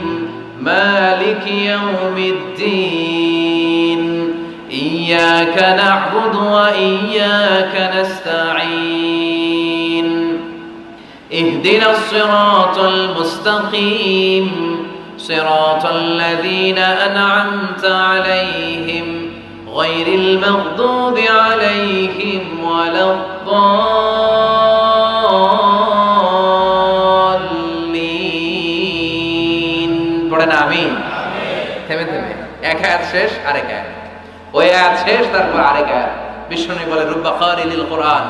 মালিকি ইয়াউমিদ্দিন ইয়্যাকা না'বুদু ওয়া ইয়্যাকা নাস্তাঈন ইহদিনাস সিরাতাল মুস্তাকিম সিরাতাল লাযীনা আন'আমতা আলাইহিম গায়রিল মাগদুবি আলাইহিম ওয়ালাদ-দাল্লিন। পড়েন আমিন। থেমে থেমে এক আয়াত শেষ আরেক আয়াত, ওই আয়াত শেষ তারপর আরেক আয়াত। বিষ্ণু বলে রুব্বা কারিলিল কোরআন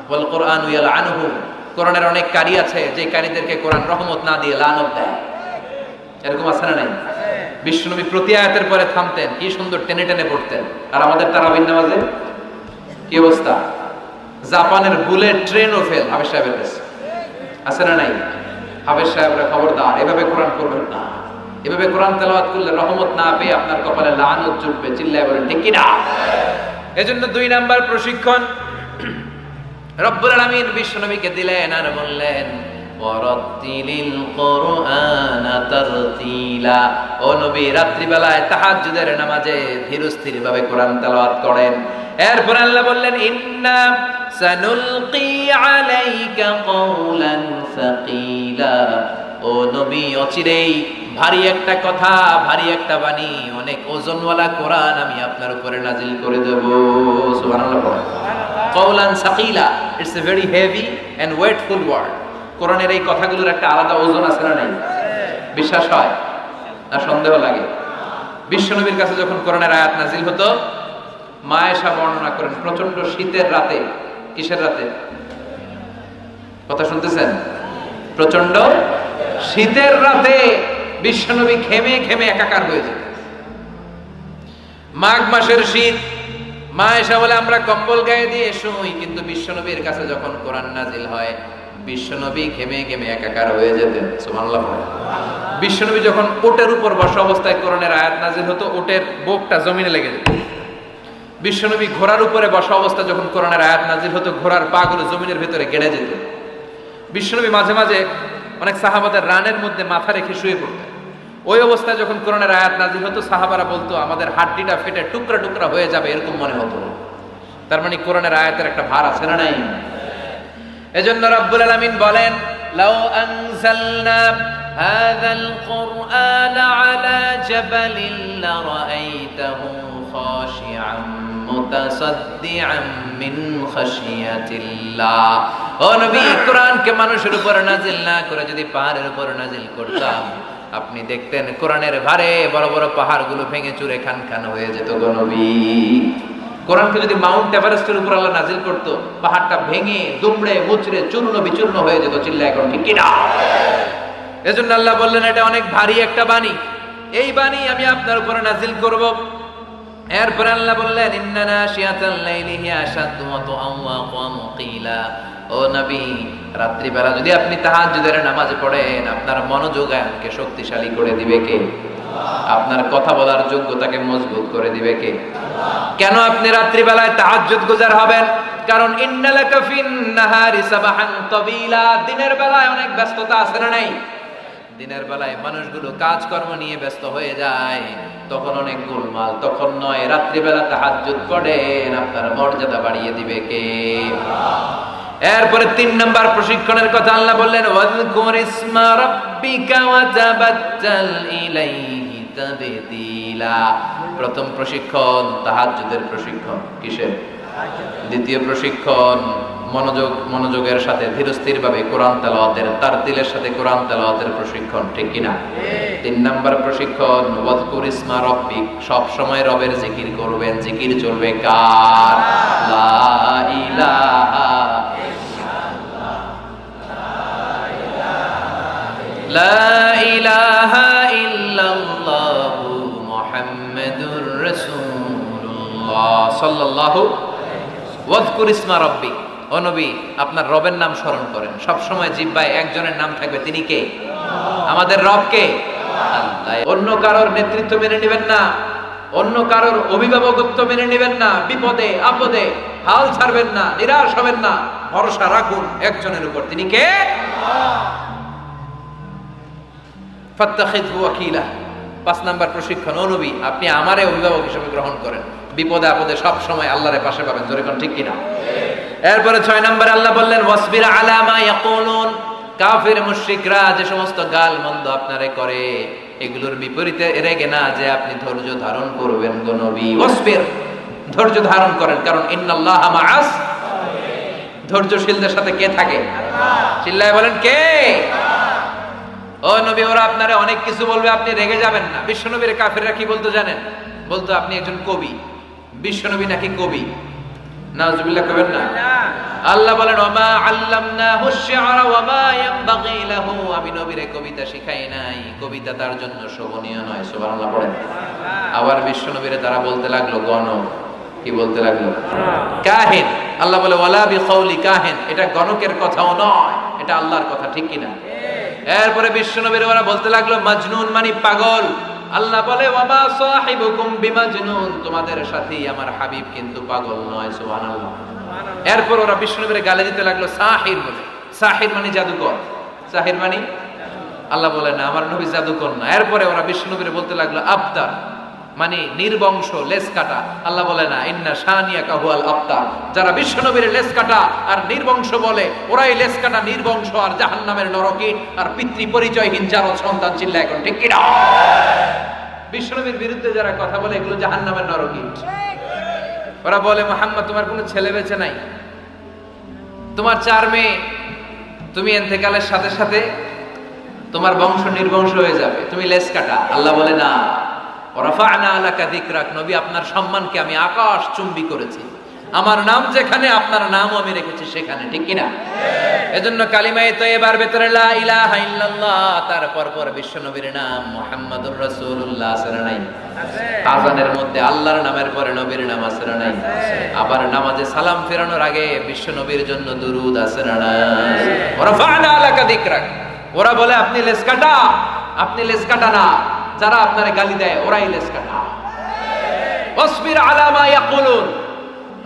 ওয়াল কোরআনু ইয়ালআনুহু, কোরআনের অনেক কারি আছে যে কারীদেরকে কোরআন রহমত না দিয়ে লানত দেয়। এরকম আছে না নাই? বিশ্বনবী প্রতি আয়াতের পরে থামতেন, কি সুন্দর টেনে টেনে পড়তেন। আর আমাদের তারাবির নামাজে কি অবস্থা? জাপানের বুলেট ট্রেনও ফেল হাফেজ সাহেবের কাছে, আছে না নাই? হাফেজ সাহেবরা খবরদার, এভাবে কোরআন পড়বেন না। এভাবে কোরআন তেলাওয়াত করলে রহমত না পেয়ে আপনার কপালে লানত জুটবে। চিল্লায় বলেন ঠিক কি না? এজন্য 2 নাম্বার প্রশিক্ষণ রব্বুল আলামিন বিশ্বনবীকে দিলেন আর বললেন ওয়ারাত্তিলিল কুরআনা তারতিলা। ও নবী, রাত্রি বেলায় তাহাজ্জুদের নামাজে ধীরস্থির ভাবে কোরআন তেলাওয়াত করেন। এরপর আল্লাহ বললেন ইন্না সানুলকি আলাইকা কওলান সাকিলা। ও নবী, অচিরেই ভারী একটা কথা, ভারী একটা বাণী, অনেক ওজনওয়ালা কোরআন আমি আপনার উপরে নাজিল করে দেব। সুবহানাল্লাহ। কওলান সাকিলা, it's a very heavy and weightful word. কোরআনের এই কথাগুলোর একটা আলাদা ওজন আছে না নাই? বিশ্বাস হয় না সন্দেহ লাগে? বিশ্বনবীর কাছে যখন কোরআনের আয়াত নাজিল হতো, মা আয়েশা বর্ণনা করেন প্রচন্ড শীতের রাতে। কিসের রাতে? কথা শুনতেছেন? প্রচন্ড শীতের রাতে বিশ্বনবী ঘেমে ঘেমে একাকার হয়ে যেত। মাঘ মাসের শীত, মা আয়েশা বলে আমরা কম্বল গায়ে দিয়ে শুই, কিন্তু বিশ্বনবীর কাছে যখন কোরআন নাজিল হয় বিশ্বনবী ঘেমে ঘেমে একাকার হয়ে যেতেন। সুবহানাল্লাহ। বিশ্বনবী যখন ওটের উপর বসা অবস্থায় কোরআনের আয়াত নাজিল হতো, ওটের বুকটা জমিনে লেগে যেত। বিশ্বনবী ঘোড়ার উপরে বসা অবস্থায় যখন কোরআনের আয়াত নাজিল হতো, ঘোড়ার পা গুলো জমিনের ভেতরে গেড়ে যেত। বিশ্বনবী মাঝে মাঝে অনেক সাহাবাদের রানের মধ্যে মাথা রেখে শুয়ে পড়তেন। ওই অবস্থায় যখন কোরআনের আয়াত নাজিল হতো, সাহাবারা বলতো আমাদের হাড্ডিটা ফেটে টুকরা টুকরা হয়ে যাবে, এরকম মনে হতো। তার মানে কোরআনের আয়াতের একটা ভার আছে না নাই? এজন্য রব্বুল আলামিন বলেন লাউ আনজালনা হাযাল কুরআন আলা জাবালিন লারাআইতাহু খাশিআন মুতাসাদ্দিআন মিন খাশিয়াতিল্লাহ। ও নবী, কোরআনকে মানুষের উপর নাজিল না করে যদি পাহাড়ের উপর নাজিল করতাম, আপনি দেখতেন কোরআনের ভারে বড় বড় পাহাড়গুলো ভেঙে চুরে খান খান হয়ে যেত গো নবী। কোরআনকে যদি মাউন্ট এভারেস্টের উপর আল্লাহ নাজিল করতো, পাহাড়টা ভেঙে দুমড়ে মুচড়ে চূর্ণ বিচূর্ণ হয়ে যেত। চিল্লায় এখন ঠিক কিনা? এজন্য আল্লাহ বললেন এটা অনেক ভারী একটা বাণী, এই বাণী আমি আপনার উপরে নাজিল করব। এরপর আল্লাহ বললেন ইন্না নাশিয়াতাল লাইলি হিয়া আশাদ্দু ওয়াতআন ওয়া মুকিলা। ও নবী, রাত্রি বেলা যদি আপনি তাহাজ্জুদের নামাজ পড়েন, আপনার মনোযোগায়নকে শক্তিশালী করে দিবে কে? আপনার কথা বলার যোগ্যতাকে মজবুত করে দিবে কে? কেন আপনি রাত্রি বেলায় তাহাজ্জুদ গুজার হবেন? কারণ ইন্নালাকা ফিন নাহারি সাবাহান তাবিলা। দিনের বেলায় অনেক ব্যস্ততা আছে না নাই? দিনের বেলায় মানুষগুলো কাজকর্ম নিয়ে ব্যস্ত হয়ে যায়, তখন অনেক গোলমাল। তখন নয়, রাত্রিবেলা তাহাজ্জুদ পড়েন, আপনার মর্যাদা বাড়িয়ে দিবে কে? এরপরে 3 নাম্বার প্রশিক্ষণের কথা আল্লাহ বললেন ওয়াযকুর ইসমা রাব্বিকা ওয়া তাবাত্তাল ইলাইহি তাবতীলা। প্রথম প্রশিক্ষণ তাহাজ্জুদের প্রশিক্ষণ। কিসের? দ্বিতীয় প্রশিক্ষণ মনোযোগের সাথে ধীরস্থির ভাবে কোরআন তেলাওয়াতের, তারতিলের সাথে কোরআন তেলাওয়াতের প্রশিক্ষণ। ঠিক কিনা? 3 নাম্বার প্রশিক্ষণ ওয়াযকুর ইসমা রাব্বিক। সব সময় রবের জিকির করবেন। জিকির চলবে কার? লা ইলাহা লা ইলাহা ইল্লাল্লাহু মুহাম্মাদুর রাসূলুল্লাহ সাল্লাল্লাহু। ওয়াযকুর ইসমা রাব্বিক। ও নবী, আপনার রবের নাম স্মরণ করেন। সব সময় জিহ্বায় একজনের নাম থাকবে, তিনি কে? আমাদের রব কে? আল্লাহ। অন্য কারোর নেতৃত্ব মেনে নেবেন না, অন্য কারোর অভিভাবকত্ব মেনে নেবেন না, বিপদে আপদে হাল ছাড়বেন না, নিরাশ হবেন না, ভরসা রাখুন একজনের উপর, তিনি কে? ফাত্তাখিযু ওয়াকিলা। 5 নাম্বার প্রশিক্ষণ, ও নবী আপনি আমারে অভিভাবক হিসেবে গ্রহণ করেন, বিপদে আপদে সব সময় আল্লাহর পাশে পাবেন, জোরে কোন ঠিক কিনা? এরপরে 6 নম্বরে আল্লাহ বললেন ওয়াসবির আলা মা ইয়াকুলুন, কাফির মুশরিকরা যে সমস্ত গাল মন্দ আপনারে করে এগুলোর বিপরীতে রেগে না যে আপনি ধৈর্য ধারণ করবেন গো নবী। ওয়াসবির, ধৈর্য ধারণ করেন, কারণ ইন্নাল্লাহা মাআস, ধৈর্যশীলদের সাথে কে থাকে? আল্লাহ। চিল্লায় বলেন কে? ও নবী ওরা আপনারে অনেক কিছু বলবে, আপনি রেগে যাবেন না। বিশ্বনবীর কাফিররা কি বলতো জানেন? বলতো আপনি একজন কবি, বিশ্বনবী নাকি কবি। নাউজুবিল্লাহ কবেন না। আল্লাহ বলেন ওমা আল্লামনাহু আশ-শি'রা ওয়া মা ইয়ানবাগি লাহু, আমি নবীরে কবিতা শিখাই নাই, কবিতা তার জন্য শোভনীয় নয়। সুবহানাল্লাহ পড়েন। আবার বিশ্বনবীরে তারা বলতে লাগলো গণক, কি বলতে লাগলো? কাহিন। আল্লাহ বলে ওয়ালা বিকাউলি কাহিন, এটা গণকের কথাও নয়, এটা আল্লাহর কথা, ঠিক কি না? এরপরে বিশ্বনবীরে ওরা বলতে লাগলো মাজনুন মানে পাগল। আল্লাহ বলে ওয়ামা সাহিবুকুম বিমাজনুন, তোমাদের সাথী আমার হাবিব কিন্তু পাগল নয়। সুবহানাল্লাহ। এরপর ওরা বিশ্বনবীরে গালি দিতে লাগলো সাহির বলে। সাহির মানে জাদুকর, সাহির মানে আল্লাহ বলে না আমার নবী জাদুকর না। এরপরে ওরা বিশ্বনবীরে বলতে লাগলো আবতার মানে নির্বংশ, লেজ কাটা। আল্লাহ বলে না ইন্না শানিয়াকা হুয়াল আবতার, যারা বিশ্বনবীর লেজ কাটা আর নির্বংশ বলে ওরাই লেজ কাটা, নির্বংশ আর জাহান্নামের নরকীট আর পিতৃ পরিচয়হীন যার সন্তান। চিল্লা এখন ঠিক কি না? বিশ্বনবীর বিরুদ্ধে যারা কথা বলে এগুলো জাহান্নামের নরকীট। ওরা বলে মুহাম্মদ তোমার কোনো ছেলে বেঁচে নাই, তোমার 4 মেয়ে, তুমি ইন্তেকালের সাথে সাথে তোমার বংশ নির্বংশ হয়ে যাবে, তুমি লেজ কাটা। আল্লাহ বলে না ওয়ারাফা'না লাকা যিকরাক, নবী আপনার সম্মানকে আমি আকাশ চুম্বি করেছি, আমার নাম যেখানে আপনার নামও আমি রেখেছি সেখানে, ঠিক কি না? এজন্য কালিমায়ে তয়্যিবার ভিতরে লা ইলাহা ইল্লাল্লাহ, তারপর পর বিশ্বনবীর নাম মুহাম্মাদুর রাসূলুল্লাহ আছে না নাই? আছে। আযানের মধ্যে আল্লাহর নামের পরে নবীর নাম আছে না নাই? আছে। আবার নামাজে সালাম ফেরানোর আগে বিশ্বনবীর জন্য দুরূদ আছে না নাই? ওয়ারাফা'না লাকা যিকরাক। ওরা বলে আপনি লেজ কাটা, আপনি লেজ কাটা না, যারা আপনারে গালি দেয় ওরাই লেজ কাটা। ওয়াসবির আলা মা ইয়াকুলুন,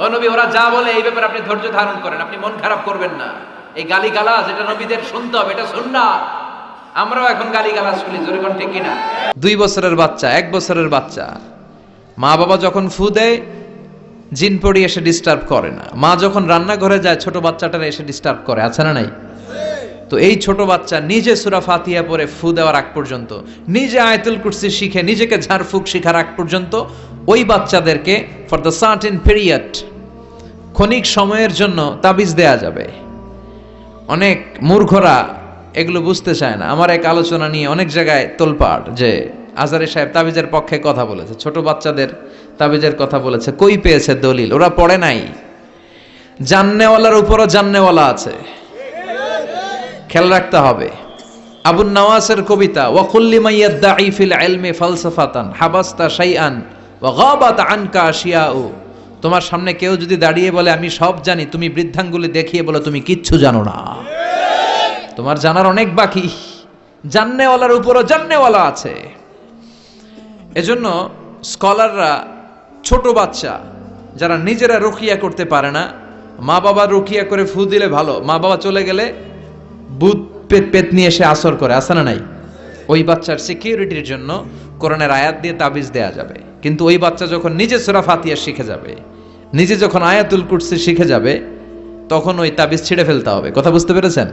ও নবী ওরা যা বলে এই ব্যাপারে আপনি ধৈর্য ধারণ করেন, আপনি মন খারাপ করবেন না। এই গালিগালাজ এটা নবীদের শুনতে হবে, এটা সুন্নাত। আমরাও এখন গালিগালাজ শুনি, জোরে কোন ঠিক কিনা? 2 বছরের বাচ্চা, 1 বছরের বাচ্চা, মা বাবা যখন ফু দেয় জিন পড়ি এসে ডিস্টার্ব করে না, মা যখন রান্নাঘরে যায় ছোট বাচ্চাটারে এসে ডিস্টার্ব করে, আছে না নাই? তো এই ছোট বাচ্চা নিজে সূরা ফাতিহা পড়ে ফু দেওয়ার আগ পর্যন্ত, নিজে আয়াতুল কুরসি শিখে নিজেকে ঝাড়ফুঁক শিখার আগ পর্যন্ত ওই বাচ্চাদেরকে ফর দ্য সার্টেন পিরিয়ড, ক্ষণিক সময়ের জন্য তাবিজ দেয়া যাবে। অনেক মূর্খরা এগুলো বুঝতে চায় না। আমার এক আলোচনা নিয়ে অনেক জায়গায় তোলপাড় যে আজারি সাহেব তাবিজের পক্ষে কথা বলেছে, ছোট বাচ্চাদের তাবিজের কথা বলেছে, কই পেয়েছে দলিল? ওরা পড়ে নাই। জান্নেওয়ালার উপরও জান্নেওয়ালা আছে, খেয়াল রাখতে হবে। আবুন নওয়াসের কবিতা ওয়াকুল্লি মাইয়াদ্দাঈ ফিল ইলমি ফালসাফাতান হাবাস্তা শাইআন ওয়া গাবাত আনকা আশিয়াউ, তোমার সামনে কেউ যদি দাঁড়িয়ে বলে আমি সব জানি, তুমি বৃদ্ধাঙ্গুলি দেখিয়ে বলো তুমি কিচ্ছু জানো না, তোমার জানার অনেক বাকি। জান্নেওয়ালার উপরও জান্নেওয়ালা আছে। এজন্য স্কলাররা ছোট বাচ্চা যারা নিজেরা রুকিয়া করতে পারে না, মা বাবা রুকিয়া করে ফু দিলে ভালো, মা বাবা চলে গেলে ভূত পেত নিয়ে এসে আসর করে, আছে না নাই? ওই বাচ্চার সিকিউরিটির জন্য কোরআনের আয়াত দিয়ে তাবিজ দেয়া যাবে। কিন্তু ওই বাচ্চা যখন নিজে সূরা ফাতিহা শিখে যাবে, নিজে যখন আয়াতুল কুরসি শিখে যাবে, তখন ওই তাবিজ ছিঁড়ে ফেলতে হবে। কথা বুঝতে পেরেছেন?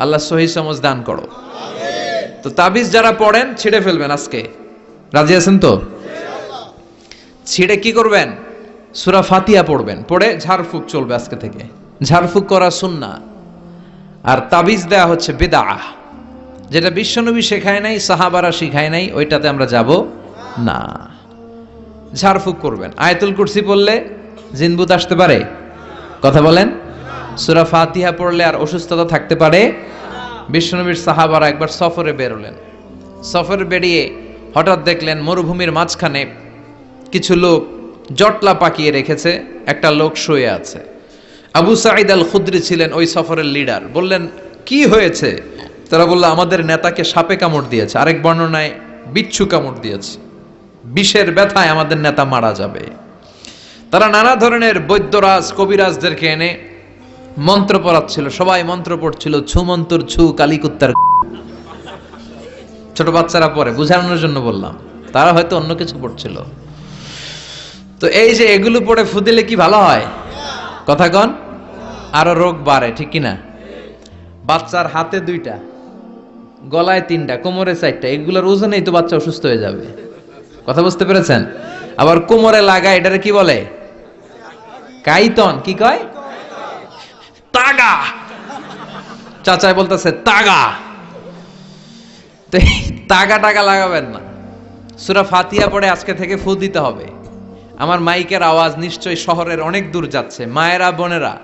আল্লাহ সহি সমঝ দান করো। তো তাবিজ যারা পড়েন ছিঁড়ে ফেলবেন আজকে, রাজি আছেন তো? ছিঁড়ে কি করবেন? সূরা ফাতিহা পড়বেন, পড়ে ঝাড়ফুঁক চলবে আজকে থেকে। ঝাড়ফুঁক করা সুন্নাহ। আর তাবিজ দেয়া হচ্ছে বিদআহ, যেটা বিশ্বনবী শেখায় নাই, সাহাবারা শিখায় নাই, ওইটাতে আমরা যাব না। ঝাড়ফুঁক করবেন। আয়াতুল কুরসি পড়লে জিনবুত আসতে পারে? কথা বলেন। সূরা ফাতিহা পড়লে আর অসুস্থতা থাকতে পারে? বিশ্বনবীর সাহাবারা একবার সফরে বেরোলেন, সফরে বেরিয়ে হঠাৎ দেখলেন মরুভূমির মাঝখানে কিছু লোক জটলা পাকিয়ে রেখেছে, একটা লোক শুয়ে আছে। আবু সাঈদ আল খুদরি ছিলেন ওই সফরের লিডার। বললেন কি হয়েছে? তারা বলল আমাদের নেতাকে সাপে কামড় দিয়েছে, আরেক বর্ণনায় বিচ্ছু কামড় দিয়েছে। বিষের ব্যথায় আমাদের নেতা মারা যাবে। তারা নানা ধরনের বৈদ্যরাজ কবিরাজদেরকে এনে মন্ত্র পড়াচ্ছিল, সবাই মন্ত্র পড়ছিল, ছু মন্তর ছু কালিকুত্তার। ছোট বাচ্চারা পড়ে, বুঝানোর জন্য বললাম, তারা হয়তো অন্য কিছু পড়ছিল। তো এই যে এগুলো পড়ে ফু দিলে কি ভালো হয়? কথা কন, আরো রোগ বাড়ে, ঠিক কিনা? বাচ্চার হাতে 2টা, গলায় 3টা, কোমরে 4টা, এগুলোর ওজনেই তো বাচ্চা অসুস্থ হয়ে যাবে। কথা বুঝতে পেরেছেন? আবার কোমরে লাগায়, এটারে কি বলে? কাইতন। কি কয়? তাগা। চাচাই বলতেছে তাগা। তো তাগা টাগা লাগাবেন না। সূরা ফাতিহা পড়ে আজকে থেকে ফু দিতে হবে। আমার মাইকের আওয়াজ নিশ্চয়ই শহরের অনেক দূর যাচ্ছে, মায়েরা বোনেরা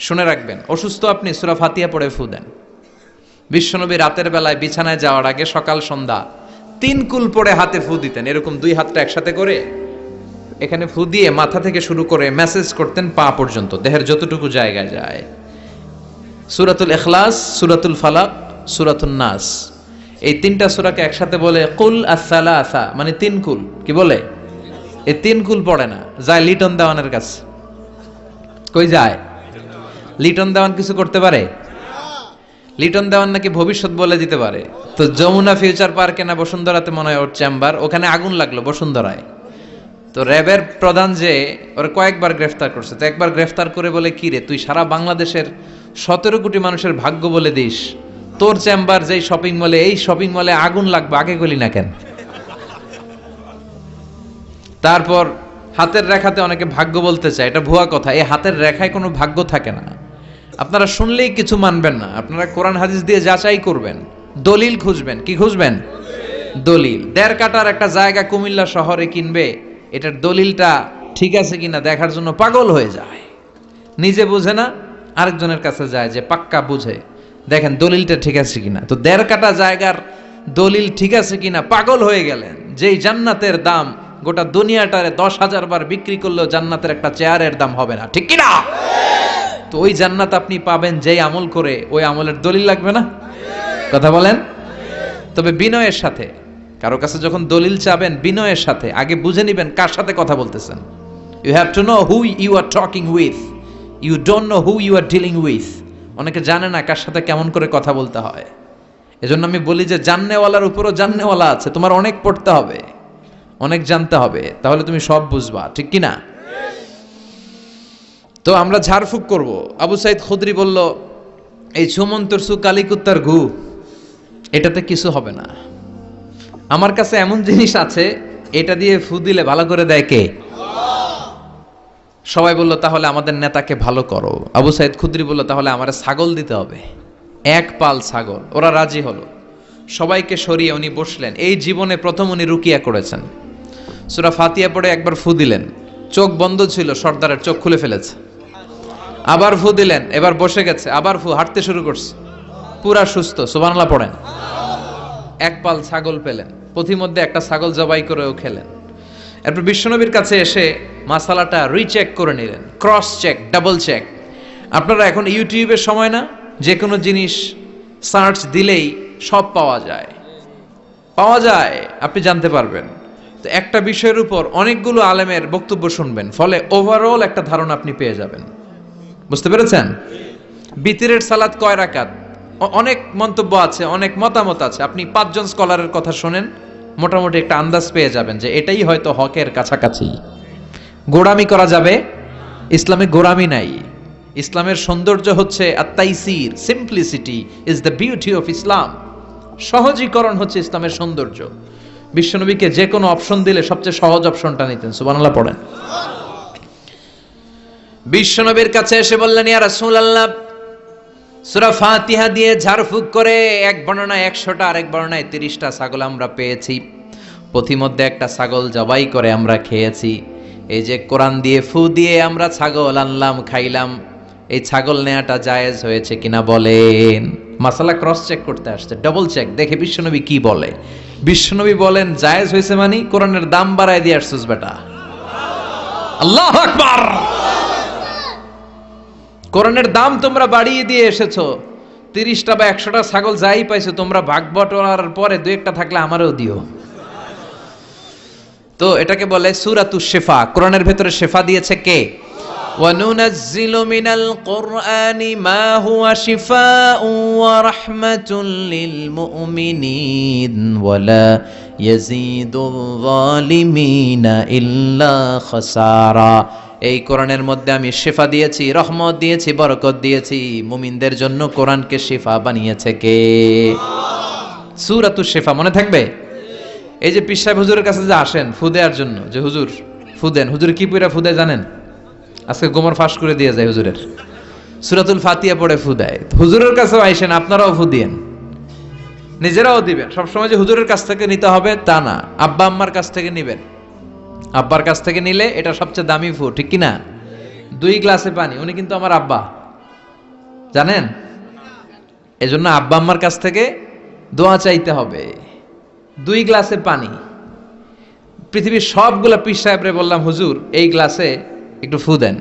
শুনে রাখবেন, অসুস্থ আপনি সূরা ফাতিহা পড়ে ফু দেন। বিশ্বনবী রাতের বেলায় বিছানায় যাওয়ার আগে সকাল সন্ধ্যা 3 কুল পড়ে হাতে ফু দিতেন, এরকম 2 হাতটা একসাথে করে এখানে ফু দিয়ে মাথা থেকে শুরু করে মেসেজ করতেন পা পর্যন্ত, দেহের যতটুকু জায়গায় যায়। সূরাতুল ইখলাস, সূরাতুল ফালাক, সূরাতুন নাস, এই 3টা সূরাকে একসাথে বলে কুল আস-সালাসা, মানে 3 কুল। কি বলে? এই 3 কুল পড়ে না, যায় লিটন দেওয়ানের কাছে। কই যায়? লিটন দেওয়ান কিছু করতে পারে? লিটন দেওয়ান নাকি ভবিষ্যৎ বলে দিতে পারে। তো যমুনা ফিউচার পার্কে না বসুন্ধরাতে মনে হয় ওর চেম্বার, ওখানে আগুন লাগলো বসুন্ধরায়। তো র্যাবের প্রধান যে ওরা কয়েকবার গ্রেফতার করছে, তো একবার গ্রেফতার করে বলে, কি রে তুই সারা বাংলাদেশের 17 কোটি মানুষের ভাগ্য বলে দিস, তোর চেম্বার যেই শপিং মলে, এই শপিং মলে আগুন লাগবে, আগে গলি না কেন? তারপর হাতের রেখাতে অনেকে ভাগ্য বলতে চায়, এটা ভুয়া কথা। এই হাতের রেখায় কোনো ভাগ্য থাকে না। আপনারা শুনলেই কিছু মানবেন না, আপনারা কোরআন হাদিস দিয়ে যাচাই করবেন, দলিল খুঁজবেন। কি খুঁজবেন? দলিল। 1.5 কাঠার একটা জায়গা কুমিল্লা শহরে কিনবে, এটার দলিলটা ঠিক আছে কিনা দেখার জন্য পাগল হয়ে যায়। নিজে বুঝে না, আরেকজনের কাছে যায় যে পাক্কা বুঝে, দেখেন দলিলটা ঠিক আছে কিনা। তো 1.5 কাঠা জায়গার দলিল ঠিক আছে কিনা পাগল হয়ে গেলেন। যেই জান্নাতের দাম গোটা দুনিয়াটারে 10,000 বার বিক্রি করলেও জান্নাতের একটা চেয়ারের দাম হবে না, ঠিক কিনা? তো ওই জান্নাত আপনি পাবেন যেই আমল করে, ওই আমলের দলিল লাগবে না? কথা বলেন। তবে বিনয়ের সাথে, কারো কাছে যখন দলিল চাবেন বিনয়ের সাথে আগে বুঝে নিবেন কার সাথে কথা বলতেছেন। You have to know who you are talking with, you don't know who you are dealing with. অনেকে জানে না কার সাথে কেমন করে কথা বলতে হয়। এজন্য আমি বলি যে জাননেওয়ালার উপরও জাননেওয়ালা আছে, তোমার অনেক পড়তে হবে, অনেক জানতে হবে, তাহলে তুমি সব বুঝবা, ঠিক কিনা? তো আমরা ঝাড়ফুঁক করব। আবু সাইদ খুদরি বলল, এই ছুমন্তর সু কালিকুত্তার ঘু, এটাতে কিছু হবে না। আমার কাছে এমন জিনিস আছে, এটা দিয়ে ফু দিলে ভালো করে দেয় কে? সবাই বলল, তাহলে আমাদের নেতাকে ভালো করো। আবু সাইদ খুদরি বলল, তাহলে আমার ছাগল দিতে হবে, 1 পাল ছাগল। ওরা রাজি হলো, সবাইকে সরিয়ে উনি বসলেন। এই জীবনে প্রথম উনি রুকিয়া করেছেন। সূরা ফাতিহা পড়ে একবার ফু দিলেন, চোখ বন্ধ ছিল, সর্দারের চোখ খুলে ফেলেছে। আবার ফু দিলেন, এবার বসে গেছে, আবার ফু, হাঁটতে শুরু করছে, পুরা সুস্থ। সুবহানাল্লাহ পড়েন। 1 পাল ছাগল পেলেন, পথিমধ্যে একটা ছাগল জবাই করেও খেলেন। এরপর বিশ্বনবীর কাছে এসে মাসালাটা রিচেক করে নিলেন, ক্রস চেক, ডাবল চেক। আপনারা এখন ইউটিউবের সময় না, যে কোনো জিনিস সার্চ দিলেই সব পাওয়া যায়, আপনি জানতে পারবেন। তো একটা বিষয়ের উপর অনেকগুলো আলেমের বক্তব্য শুনবেন, ফলে ওভারঅল একটা ধারণা আপনি পেয়ে যাবেন। বুঝতে পেরেছেন? বিতিরের সালাত কয় রাকাত, অনেক মন্তব্য আছে, অনেক মতামত আছে। আপনি 5 জন স্কলারের কথা শোনেন, মোটামুটি একটা আন্দাজ পেয়ে যাবেন যে এটাই হয়তো হকের কাছাকাছি। গোড়ামি করা যাবে? ইসলামে গোড়ামি নাই। ইসলামের সৌন্দর্য হচ্ছে আত-তাইসির, simplicity is the beauty of Islam. সহজীকরণ হচ্ছে ইসলামের সৌন্দর্য। বিশ্বনবীকে যে কোনো অপশন দিলে সবচেয়ে সহজ অপশনটা নিতেন। সুবহানাল্লাহ পড়েন। বিশ্বনবীর কাছে এসে বললেন, ইয়া রাসূলুল্লাহ, সূরা ফাতিহা দিয়ে ঝাড়ফুঁক করে এক বর্ণনায় 100টা, আরেক বর্ণনায় 30টা ছাগল আমরা পেয়েছি। পথিমধ্যে একটা ছাগল জবাই করে আমরা খেয়েছি। এই যে কোরআন দিয়ে ফু দিয়ে আমরা ছাগল আনলাম, খাইলাম, এই ছাগল নেয়াটা জায়েজ হয়েছে কিনা বলেন। মাসালা ক্রস চেক করতে আসছে, ডাবল চেক, দেখে বিশ্বনবী কি বলে। বিশ্বনবী বলেন জায়েজ হয়েছে, মানে কোরআনের দাম বাড়ায় দিয়ে আসছিস বেটা। আল্লাহু আকবার। কোরআনের দাম তোমরা বাড়িয়ে দিয়ে এসেছো। 30টা বা 100টা ছাগল যাই পাইছো তোমরা, ভাগ বটোয়ারার পরে 2-1টা থাকলে আমারও দিও। তো এটাকে বলে সূরাতুশ শিফা। কোরআনের ভেতরে শিফা দিয়েছে কে? وَنُنَزِّلُ مِنَ الْقُرْآنِ مَا هُوَ شِفَاءٌ وَرَحْمَةٌ لِّلْمُؤْمِنِينَ وَلَا يَزِيدُ الظَّالِمِينَ إِلَّا خَسَارًا। এই কোরআনের মধ্যে আমি শিফা দিয়েছি, রহমত দিয়েছি, বরকত দিয়েছি। মুমিনদের জন্য কোরআনকে শিফা বানিয়েছে কে? সূরাতুশ শিফা মনে থাকবে? এই যে পীর সাহেব হুজুরের কাছে যে আসেন ফু দেওয়ার জন্য, যে হুজুর ফু দেন, হুজুর কি পড়ে ফু দেয় জানেন? আজকে গোমর ফাঁস করে দিয়ে যায় হুজুরের, সূরাতুল ফাতিহা পড়ে ফু দেয়। হুজুরের কাছেও আইসেন, আপনারাও ফু দিয়েন, নিজেরাও দিবেন। সবসময় যে হুজুরের কাছ থেকে নিতে হবে তা না, আব্বা আম্মার কাছ থেকে নিবেন। আব্বার কাছ থেকে নিলে এটা সবচেয়ে দামি ফু, ঠিক কিনা? 2 গ্লাসে পানি, উনি কিন্তু আমার আব্বা, জানেন? এজন্য আব্বা আম্মার কাছ থেকে দোয়া চাইতে হবে। 2 গ্লাসে পানি, পৃথিবীর সবগুলা পীর সাহেবরে বললাম হুজুর এই গ্লাসে একটু ফু দেন,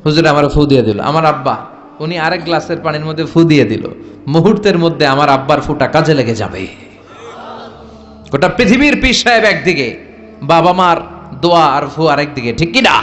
হুজুর আমার ফু দিয়ে দিল। আমার আব্বা উনি আরেক গ্লাসের পানির মধ্যে ফু দিয়ে দিল, মুহূর্তের মধ্যে আমার আব্বার ফুটা কাজে লেগে যাবে। গোটা পৃথিবীর পীর সাহেব একদিকে, বাবা মার দোয়া আর ফু আরেক দিকে, ঠিক কিনা?